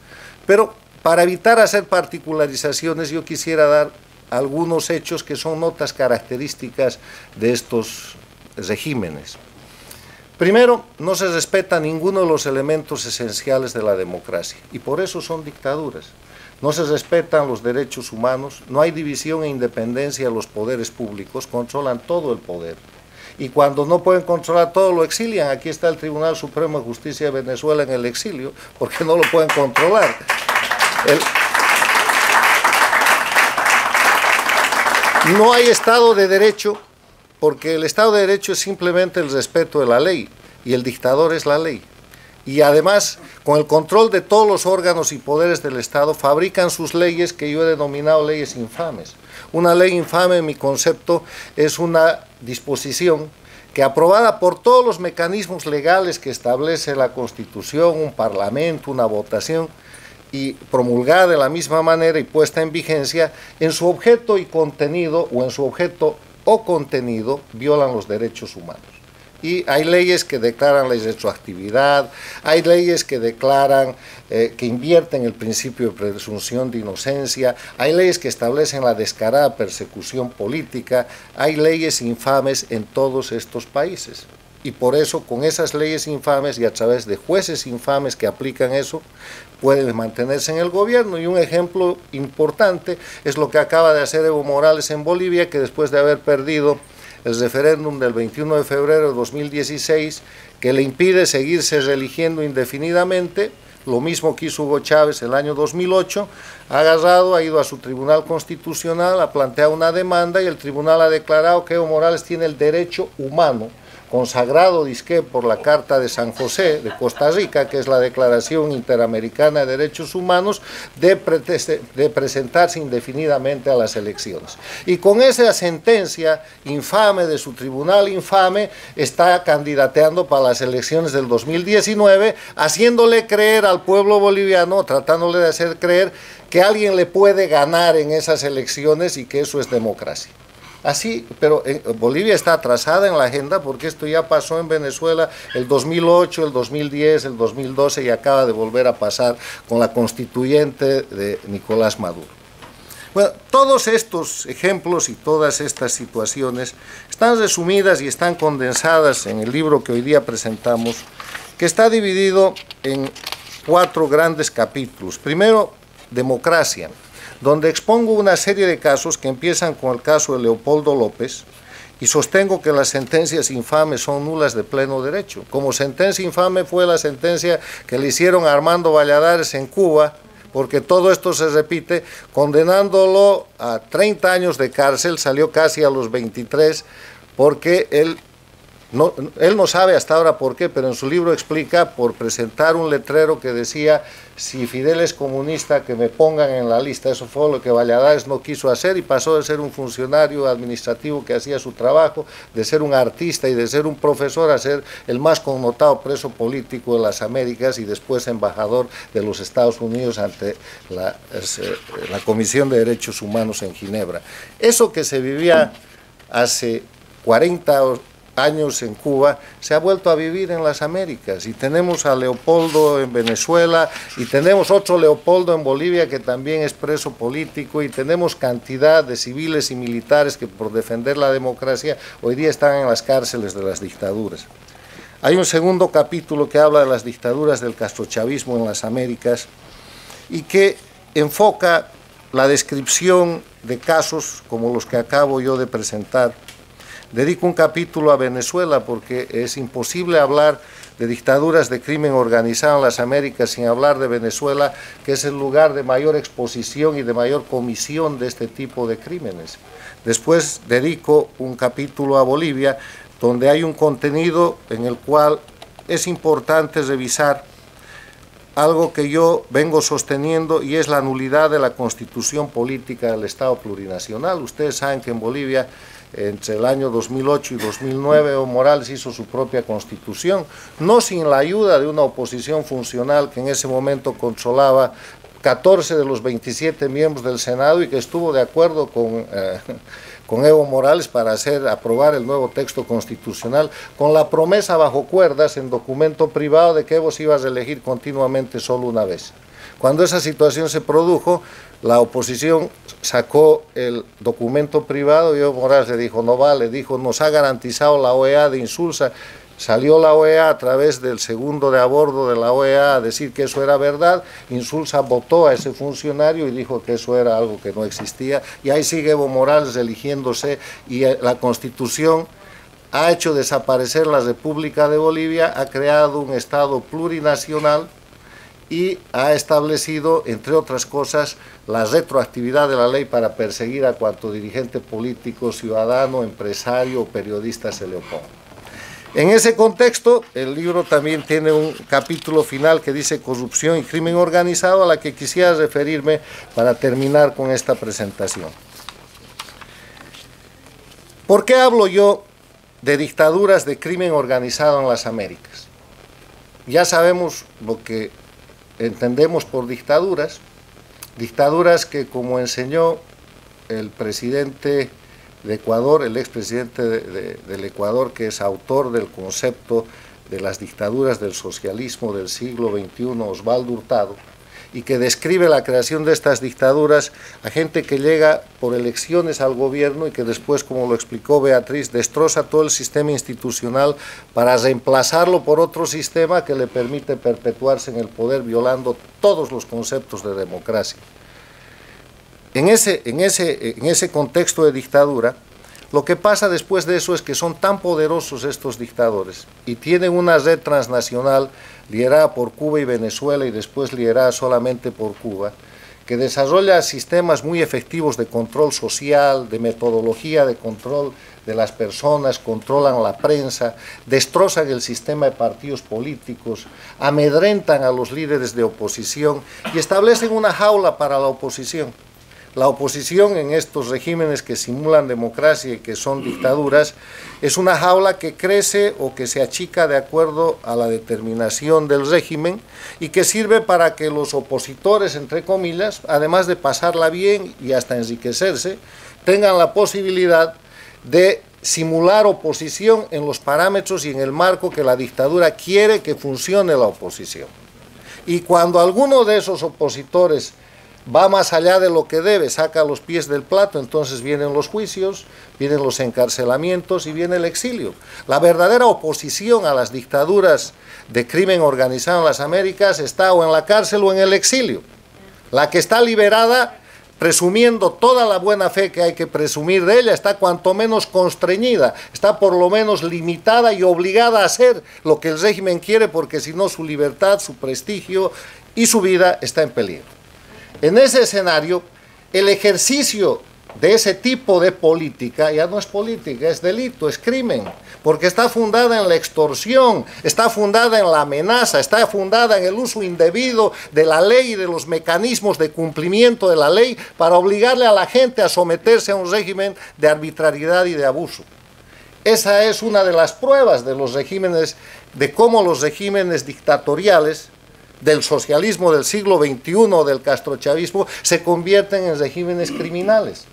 Pero para evitar hacer particularizaciones, yo quisiera dar algunos hechos que son notas características de estos regímenes. Primero, no se respeta ninguno de los elementos esenciales de la democracia, y por eso son dictaduras. No se respetan los derechos humanos, no hay división e independencia de los poderes públicos, controlan todo el poder. Y cuando no pueden controlar todo, lo exilian. Aquí está el Tribunal Supremo de Justicia de Venezuela en el exilio, porque no lo pueden controlar. No hay Estado de Derecho, porque el Estado de Derecho es simplemente el respeto de la ley, y el dictador es la ley. Y además, con el control de todos los órganos y poderes del Estado, fabrican sus leyes que yo he denominado leyes infames. Una ley infame, en mi concepto, es una disposición que, aprobada por todos los mecanismos legales que establece la Constitución, un parlamento, una votación, y promulgada de la misma manera y puesta en vigencia, en su objeto y contenido, o en su objeto o contenido, violan los derechos humanos. Y hay leyes que declaran la irretroactividad, hay leyes que declaran, que invierten el principio de presunción de inocencia, hay leyes que establecen la descarada persecución política, hay leyes infames en todos estos países. Y por eso, con esas leyes infames y a través de jueces infames que aplican eso, pueden mantenerse en el gobierno. Y un ejemplo importante es lo que acaba de hacer Evo Morales en Bolivia, que después de haber perdido el referéndum del 21 de febrero de 2016, que le impide seguirse reeligiendo indefinidamente, lo mismo que hizo Hugo Chávez el año 2008, ha agarrado, ha ido a su Tribunal Constitucional, ha planteado una demanda y el tribunal ha declarado que Evo Morales tiene el derecho humano, consagrado disque por la Carta de San José de Costa Rica, que es la Declaración Interamericana de Derechos Humanos, de presentarse indefinidamente a las elecciones. Y con esa sentencia infame de su tribunal infame, está candidateando para las elecciones del 2019, haciéndole creer al pueblo boliviano, tratándole de hacer creer que alguien le puede ganar en esas elecciones y que eso es democracia. Así, pero Bolivia está atrasada en la agenda porque esto ya pasó en Venezuela el 2008, el 2010, el 2012 y acaba de volver a pasar con la constituyente de Nicolás Maduro. Bueno, todos estos ejemplos y todas estas situaciones están resumidas y están condensadas en el libro que hoy día presentamos, que está dividido en 4 grandes capítulos. Primero, democracia, donde expongo una serie de casos que empiezan con el caso de Leopoldo López y sostengo que las sentencias infames son nulas de pleno derecho. Como sentencia infame fue la sentencia que le hicieron a Armando Valladares en Cuba porque todo esto se repite, condenándolo a 30 años de cárcel, salió casi a los 23, porque él no sabe hasta ahora por qué, pero en su libro explica por presentar un letrero que decía: si Fidel es comunista, que me pongan en la lista. Eso fue lo que Valladares no quiso hacer y pasó de ser un funcionario administrativo que hacía su trabajo, de ser un artista y de ser un profesor, a ser el más connotado preso político de las Américas y después embajador de los Estados Unidos ante la Comisión de Derechos Humanos en Ginebra. Eso que se vivía hace 40 años en Cuba, se ha vuelto a vivir en las Américas, y tenemos a Leopoldo en Venezuela, y tenemos otro Leopoldo en Bolivia que también es preso político, y tenemos cantidad de civiles y militares que por defender la democracia hoy día están en las cárceles de las dictaduras. Hay un segundo capítulo que habla de las dictaduras del castrochavismo en las Américas y que enfoca la descripción de casos como los que acabo yo de presentar. Dedico un capítulo a Venezuela porque es imposible hablar de dictaduras de crimen organizado en las Américas sin hablar de Venezuela, que es el lugar de mayor exposición y de mayor comisión de este tipo de crímenes. Después dedico un capítulo a Bolivia, donde hay un contenido en el cual es importante revisar algo que yo vengo sosteniendo, y es la nulidad de la constitución política del Estado plurinacional. Ustedes saben que en Bolivia, entre el año 2008 y 2009, Evo Morales hizo su propia constitución, no sin la ayuda de una oposición funcional que en ese momento controlaba 14 de los 27 miembros del Senado y que estuvo de acuerdo con Evo Morales para aprobar el nuevo texto constitucional, con la promesa bajo cuerdas en documento privado de que Evo se iba a reelegir continuamente solo una vez. Cuando esa situación se produjo, la oposición sacó el documento privado y Evo Morales le dijo: no vale, dijo, nos ha garantizado la OEA de Insulza. Salió la OEA a través del segundo de a bordo de la OEA a decir que eso era verdad. Insulza votó a ese funcionario y dijo que eso era algo que no existía, y ahí sigue Evo Morales eligiéndose, y la Constitución ha hecho desaparecer la República de Bolivia, ha creado un Estado plurinacional y ha establecido, entre otras cosas, la retroactividad de la ley para perseguir a cuanto dirigente político, ciudadano, empresario o periodista se le oponga. En ese contexto, el libro también tiene un capítulo final que dice corrupción y crimen organizado, a la que quisiera referirme para terminar con esta presentación. ¿Por qué hablo yo de dictaduras de crimen organizado en las Américas? Ya sabemos lo que entendemos por dictaduras, dictaduras que, como enseñó el presidente de Ecuador, el expresidente del Ecuador, que es autor del concepto de las dictaduras del socialismo del siglo XXI, Osvaldo Hurtado, y que describe la creación de estas dictaduras a gente que llega por elecciones al gobierno y que después, como lo explicó Beatriz, destroza todo el sistema institucional para reemplazarlo por otro sistema que le permite perpetuarse en el poder violando todos los conceptos de democracia. En ese contexto de dictadura, lo que pasa después de eso es que son tan poderosos estos dictadores y tienen una red transnacional liderada por Cuba y Venezuela y después liderada solamente por Cuba, que desarrolla sistemas muy efectivos de control social, de metodología de control de las personas, controlan la prensa, destrozan el sistema de partidos políticos, amedrentan a los líderes de oposición y establecen una jaula para la oposición. La oposición en estos regímenes que simulan democracia y que son dictaduras es una jaula que crece o que se achica de acuerdo a la determinación del régimen y que sirve para que los opositores, entre comillas, además de pasarla bien y hasta enriquecerse, tengan la posibilidad de simular oposición en los parámetros y en el marco que la dictadura quiere que funcione la oposición. Y cuando alguno de esos opositores va más allá de lo que debe, saca los pies del plato, entonces vienen los juicios, vienen los encarcelamientos y viene el exilio. La verdadera oposición a las dictaduras de crimen organizado en las Américas está o en la cárcel o en el exilio. La que está liberada, presumiendo toda la buena fe que hay que presumir de ella, está cuanto menos constreñida, está por lo menos limitada y obligada a hacer lo que el régimen quiere, porque si no su libertad, su prestigio y su vida está en peligro. En ese escenario, el ejercicio de ese tipo de política ya no es política, es delito, es crimen, porque está fundada en la extorsión, está fundada en la amenaza, está fundada en el uso indebido de la ley y de los mecanismos de cumplimiento de la ley para obligarle a la gente a someterse a un régimen de arbitrariedad y de abuso. Esa es una de las pruebas de los regímenes, de cómo los regímenes dictatoriales del socialismo del siglo XXI o del castrochavismo se convierten en regímenes criminales.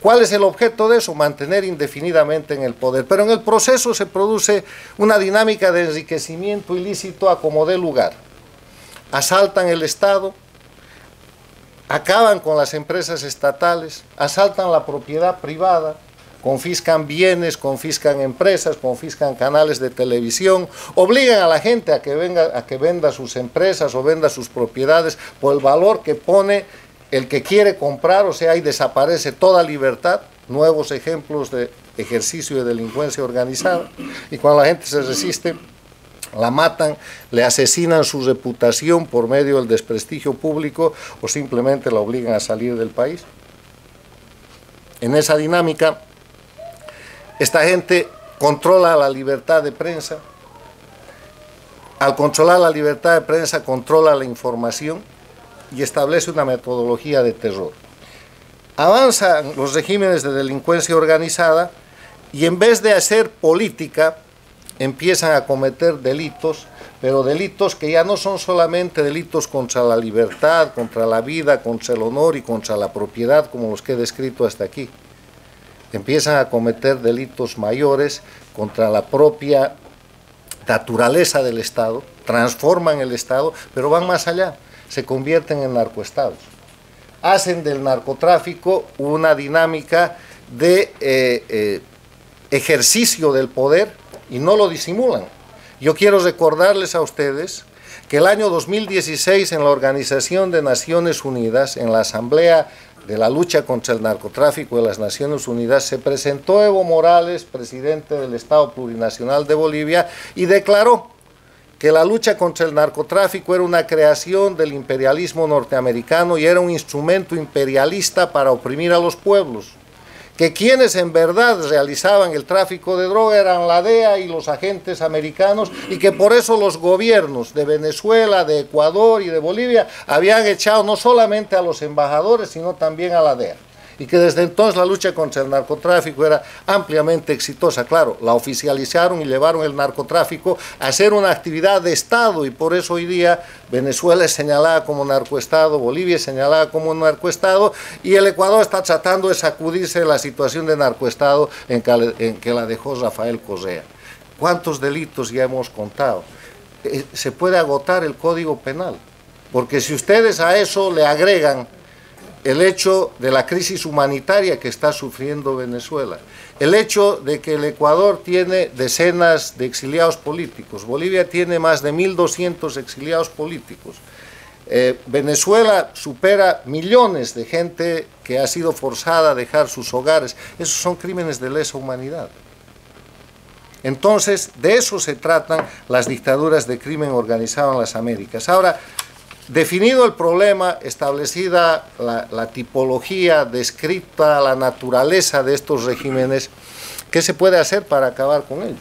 ¿Cuál es el objeto de eso? Mantener indefinidamente en el poder. Pero en el proceso se produce una dinámica de enriquecimiento ilícito a como dé lugar. Asaltan el Estado, acaban con las empresas estatales, asaltan la propiedad privada, confiscan bienes, confiscan empresas, confiscan canales de televisión, obligan a la gente a que venda sus empresas o venda sus propiedades por el valor que pone el que quiere comprar, o sea, ahí desaparece toda libertad, nuevos ejemplos de ejercicio de delincuencia organizada, y cuando la gente se resiste, la matan, le asesinan su reputación por medio del desprestigio público o simplemente la obligan a salir del país. En esa dinámica, esta gente controla la libertad de prensa. Al controlar la libertad de prensa, controla la información y establece una metodología de terror. Avanzan los regímenes de delincuencia organizada y en vez de hacer política, empiezan a cometer delitos, pero delitos que ya no son solamente delitos contra la libertad, contra la vida, contra el honor y contra la propiedad, como los que he descrito hasta aquí. Empiezan a cometer delitos mayores contra la propia naturaleza del Estado, transforman el Estado, pero van más allá, se convierten en narcoestados. Hacen del narcotráfico una dinámica de ejercicio del poder y no lo disimulan. Yo quiero recordarles a ustedes que el año 2016 en la Organización de Naciones Unidas, en la Asamblea de la Lucha contra el Narcotráfico de las Naciones Unidas, se presentó Evo Morales, presidente del Estado Plurinacional de Bolivia, y declaró que la lucha contra el narcotráfico era una creación del imperialismo norteamericano y era un instrumento imperialista para oprimir a los pueblos, que quienes en verdad realizaban el tráfico de droga eran la DEA y los agentes americanos, y que por eso los gobiernos de Venezuela, de Ecuador y de Bolivia habían echado no solamente a los embajadores, sino también a la DEA. Y que desde entonces la lucha contra el narcotráfico era ampliamente exitosa. Claro, la oficializaron y llevaron el narcotráfico a ser una actividad de Estado, y por eso hoy día Venezuela es señalada como narcoestado, Bolivia es señalada como narcoestado, y el Ecuador está tratando de sacudirse de la situación de narcoestado en que la dejó Rafael Correa. ¿Cuántos delitos ya hemos contado? Se puede agotar el Código Penal, porque si ustedes a eso le agregan el hecho de la crisis humanitaria que está sufriendo Venezuela, el hecho de que el Ecuador tiene decenas de exiliados políticos, Bolivia tiene más de 1.200 exiliados políticos, Venezuela supera millones de gente que ha sido forzada a dejar sus hogares. Esos son crímenes de lesa humanidad. Entonces, de eso se tratan las dictaduras de crimen organizado en las Américas. Ahora, definido el problema, establecida la tipología, descrita la naturaleza de estos regímenes, ¿qué se puede hacer para acabar con ellos?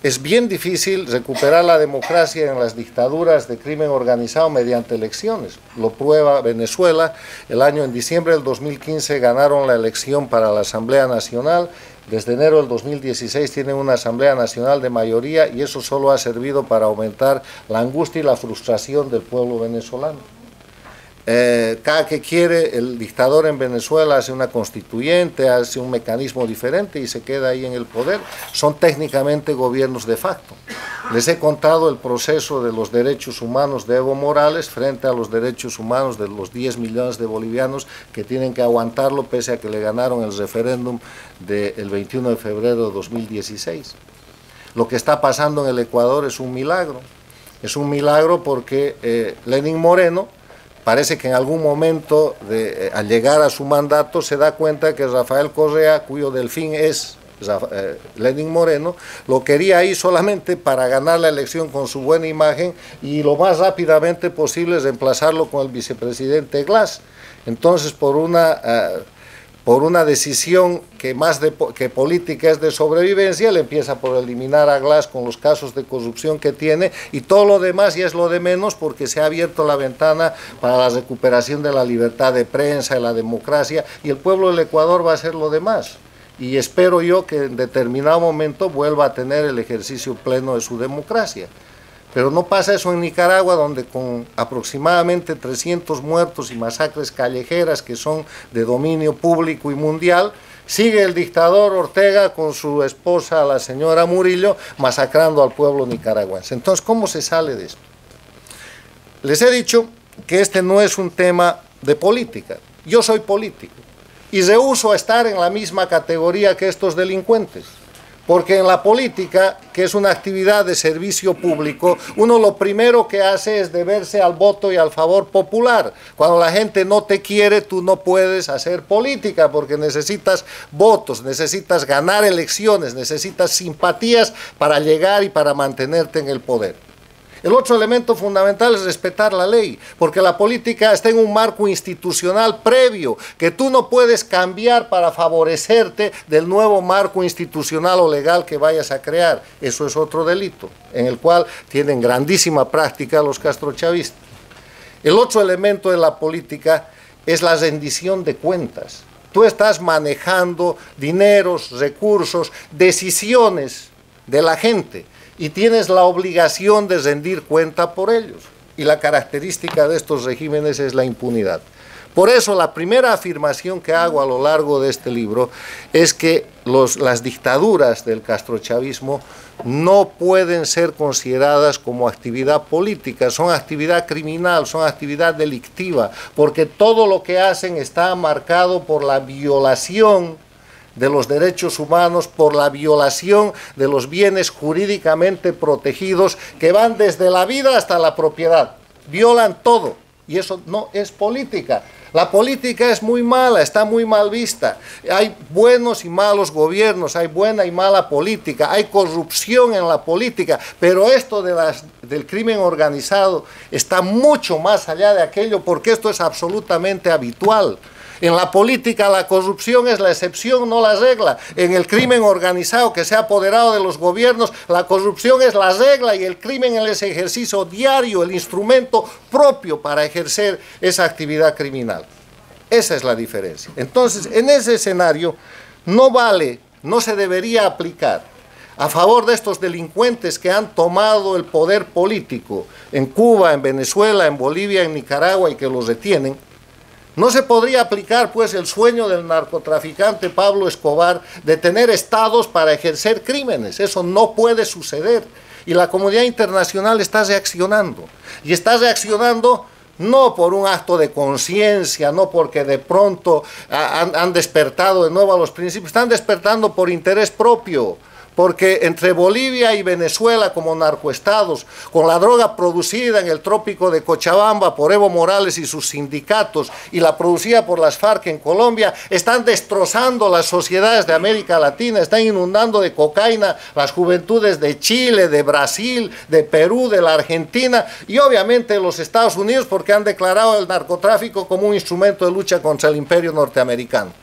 Es bien difícil recuperar la democracia en las dictaduras de crimen organizado mediante elecciones. Lo prueba Venezuela. En diciembre del 2015 ganaron la elección para la Asamblea Nacional. Desde enero del 2016 tienen una Asamblea Nacional de mayoría, y eso solo ha servido para aumentar la angustia y la frustración del pueblo venezolano. Cada que quiere, el dictador en Venezuela hace una constituyente, hace un mecanismo diferente y se queda ahí en el poder. Son técnicamente gobiernos de facto. Les he contado el proceso de los derechos humanos de Evo Morales frente a los derechos humanos de los 10 millones de bolivianos que tienen que aguantarlo pese a que le ganaron el referéndum del 21 de febrero de 2016. Lo que está pasando en el Ecuador es un milagro. Es un milagro porque Lenín Moreno parece que en algún momento, al llegar a su mandato, se da cuenta que Rafael Correa, cuyo delfín es Lenín Moreno, lo quería ahí solamente para ganar la elección con su buena imagen y lo más rápidamente posible reemplazarlo con el vicepresidente Glass. Entonces, por una decisión que más que política es de sobrevivencia, él empieza por eliminar a Glass con los casos de corrupción que tiene, y todo lo demás ya es lo de menos, porque se ha abierto la ventana para la recuperación de la libertad de prensa, de la democracia, y el pueblo del Ecuador va a hacer lo demás. Y espero yo que en determinado momento vuelva a tener el ejercicio pleno de su democracia. Pero no pasa eso en Nicaragua, donde con aproximadamente 300 muertos y masacres callejeras que son de dominio público y mundial, sigue el dictador Ortega con su esposa, la señora Murillo, masacrando al pueblo nicaragüense. Entonces, ¿cómo se sale de esto? Les he dicho que este no es un tema de política. Yo soy político y rehúso a estar en la misma categoría que estos delincuentes. Porque en la política, que es una actividad de servicio público, uno lo primero que hace es deberse al voto y al favor popular. Cuando la gente no te quiere, tú no puedes hacer política, porque necesitas votos, necesitas ganar elecciones, necesitas simpatías para llegar y para mantenerte en el poder. El otro elemento fundamental es respetar la ley, porque la política está en un marco institucional previo, que tú no puedes cambiar para favorecerte del nuevo marco institucional o legal que vayas a crear. Eso es otro delito, en el cual tienen grandísima práctica los castrochavistas. El otro elemento de la política es la rendición de cuentas. Tú estás manejando dineros, recursos, decisiones de la gente, y tienes la obligación de rendir cuenta por ellos. Y la característica de estos regímenes es la impunidad. Por eso la primera afirmación que hago a lo largo de este libro es que las dictaduras del castrochavismo no pueden ser consideradas como actividad política, son actividad criminal, son actividad delictiva, porque todo lo que hacen está marcado por la violación de los derechos humanos, por la violación de los bienes jurídicamente protegidos que van desde la vida hasta la propiedad. Violan todo, y eso no es política. La política es muy mala, está muy mal vista. Hay buenos y malos gobiernos, hay buena y mala política, hay corrupción en la política, pero esto del crimen organizado está mucho más allá de aquello, porque esto es absolutamente habitual. En la política la corrupción es la excepción, no la regla. En el crimen organizado que se ha apoderado de los gobiernos, la corrupción es la regla y el crimen es el ejercicio diario, el instrumento propio para ejercer esa actividad criminal. Esa es la diferencia. Entonces, en ese escenario no vale, no se debería aplicar a favor de estos delincuentes que han tomado el poder político en Cuba, en Venezuela, en Bolivia, en Nicaragua y que los retienen. No se podría aplicar, pues, el sueño del narcotraficante Pablo Escobar de tener estados para ejercer crímenes. Eso no puede suceder. Y la comunidad internacional está reaccionando. Y está reaccionando no por un acto de conciencia, no porque de pronto han despertado de nuevo a los principios. Están despertando por interés propio. Porque entre Bolivia y Venezuela como narcoestados, con la droga producida en el trópico de Cochabamba por Evo Morales y sus sindicatos y la producida por las FARC en Colombia, están destrozando las sociedades de América Latina, están inundando de cocaína las juventudes de Chile, de Brasil, de Perú, de la Argentina y obviamente de los Estados Unidos, porque han declarado el narcotráfico como un instrumento de lucha contra el imperio norteamericano.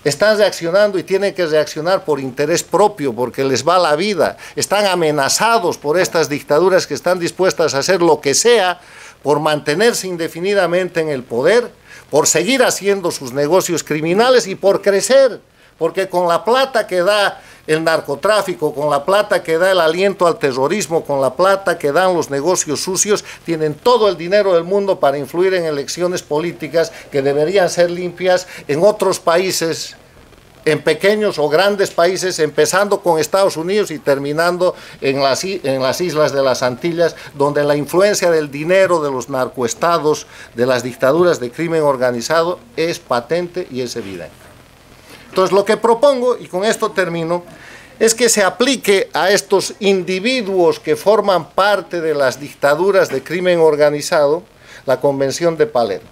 Están reaccionando y tienen que reaccionar por interés propio, porque les va la vida. Están amenazados por estas dictaduras que están dispuestas a hacer lo que sea por mantenerse indefinidamente en el poder, por seguir haciendo sus negocios criminales y por crecer. Porque con la plata que da el narcotráfico, con la plata que da el aliento al terrorismo, con la plata que dan los negocios sucios, tienen todo el dinero del mundo para influir en elecciones políticas que deberían ser limpias en otros países, en pequeños o grandes países, empezando con Estados Unidos y terminando en las islas de las Antillas, donde la influencia del dinero de los narcoestados, de las dictaduras de crimen organizado, es patente y es evidente. Entonces, lo que propongo, y con esto termino, es que se aplique a estos individuos que forman parte de las dictaduras de crimen organizado la Convención de Palermo.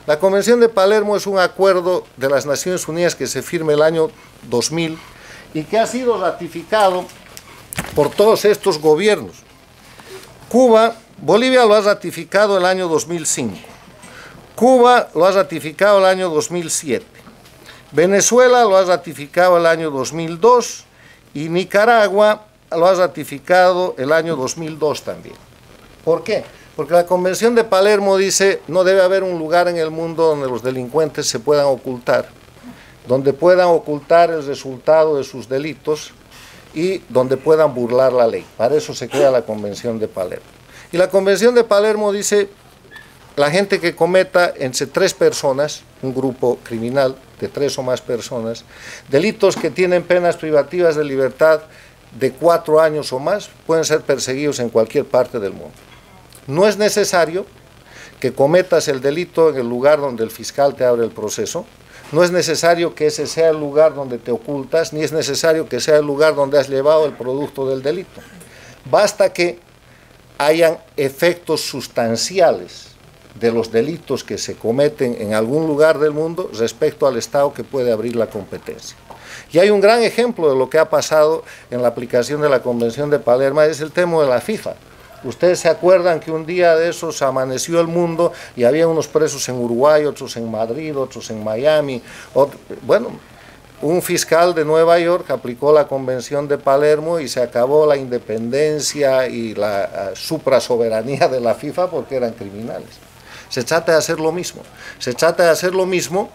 La Convención de Palermo es un acuerdo de las Naciones Unidas que se firma el año 2000 y que ha sido ratificado por todos estos gobiernos. Bolivia lo ha ratificado el año 2005, Cuba lo ha ratificado el año 2007, Venezuela lo ha ratificado el año 2002 y Nicaragua lo ha ratificado el año 2002 también. ¿Por qué? Porque la Convención de Palermo dice no debe haber un lugar en el mundo donde los delincuentes se puedan ocultar, donde puedan ocultar el resultado de sus delitos y donde puedan burlar la ley. Para eso se crea la Convención de Palermo. Y la Convención de Palermo dice la gente que cometa entre 3 personas, un grupo criminal de 3 o más personas, delitos que tienen penas privativas de libertad de 4 años o más, pueden ser perseguidos en cualquier parte del mundo. No es necesario que cometas el delito en el lugar donde el fiscal te abre el proceso, no es necesario que ese sea el lugar donde te ocultas, ni es necesario que sea el lugar donde has llevado el producto del delito. Basta que hayan efectos sustanciales de los delitos que se cometen en algún lugar del mundo respecto al Estado que puede abrir la competencia. Y hay un gran ejemplo de lo que ha pasado en la aplicación de la Convención de Palermo, es el tema de la FIFA. Ustedes se acuerdan que un día de esos amaneció el mundo y había unos presos en Uruguay, otros en Madrid, otros en Miami. Un fiscal de Nueva York aplicó la Convención de Palermo y se acabó la independencia y la suprasoberanía de la FIFA porque eran criminales. Se trata de hacer lo mismo. Se trata de hacer lo mismo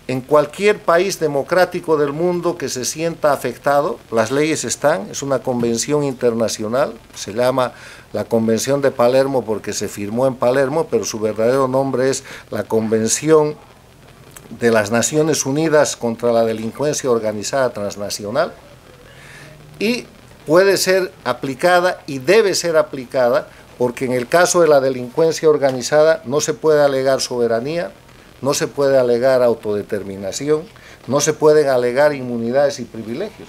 en cualquier país democrático del mundo que se sienta afectado. Las leyes están, es una convención internacional, se llama la Convención de Palermo porque se firmó en Palermo, pero su verdadero nombre es la Convención de las Naciones Unidas contra la Delincuencia Organizada Transnacional, y puede ser aplicada y debe ser aplicada porque en el caso de la delincuencia organizada no se puede alegar soberanía, no se puede alegar autodeterminación, no se pueden alegar inmunidades y privilegios.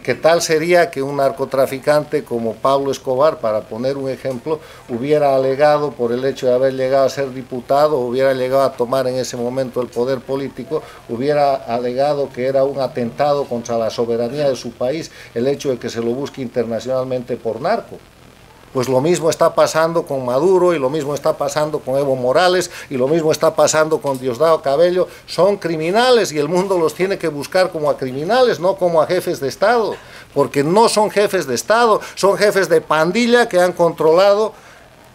¿Qué tal sería que un narcotraficante como Pablo Escobar, para poner un ejemplo, hubiera alegado por el hecho de haber llegado a ser diputado, hubiera llegado a tomar en ese momento el poder político, hubiera alegado que era un atentado contra la soberanía de su país el hecho de que se lo busque internacionalmente por narco? Pues lo mismo está pasando con Maduro y lo mismo está pasando con Evo Morales y lo mismo está pasando con Diosdado Cabello. Son criminales y el mundo los tiene que buscar como a criminales, no como a jefes de Estado, porque no son jefes de Estado, son jefes de pandilla que han controlado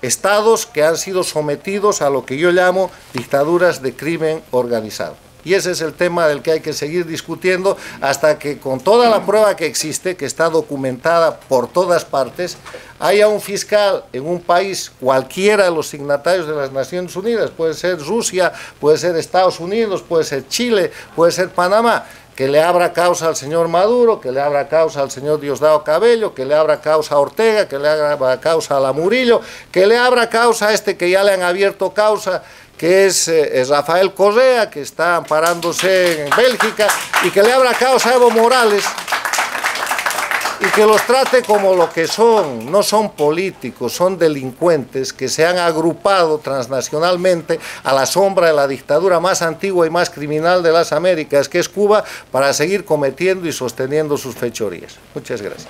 estados que han sido sometidos a lo que yo llamo dictaduras de crimen organizado. Y ese es el tema del que hay que seguir discutiendo hasta que con toda la prueba que existe, que está documentada por todas partes, haya un fiscal en un país, cualquiera de los signatarios de las Naciones Unidas, puede ser Rusia, puede ser Estados Unidos, puede ser Chile, puede ser Panamá, que le abra causa al señor Maduro, que le abra causa al señor Diosdado Cabello, que le abra causa a Ortega, que le abra causa a la Murillo, que le abra causa a este que ya le han abierto causa, que es Rafael Correa, que está amparándose en Bélgica, y que le abra causa a Evo Morales, y que los trate como lo que son. No son políticos, son delincuentes que se han agrupado transnacionalmente a la sombra de la dictadura más antigua y más criminal de las Américas, que es Cuba, para seguir cometiendo y sosteniendo sus fechorías. Muchas gracias.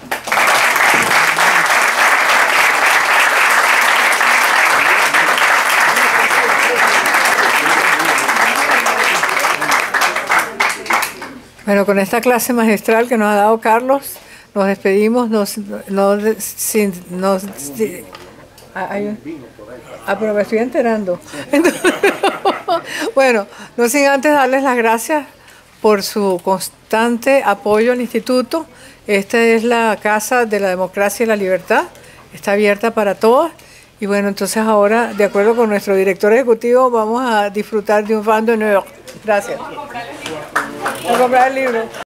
Bueno, con esta clase magistral que nos ha dado Carlos, nos despedimos, pero me estoy enterando. Entonces, bueno, no sin antes darles las gracias por su constante apoyo al instituto. Esta es la Casa de la Democracia y la Libertad, está abierta para todos. Y bueno, entonces ahora, de acuerdo con nuestro director ejecutivo, vamos a disfrutar de un vin d'honneur. Gracias. Voy a comprar el libro.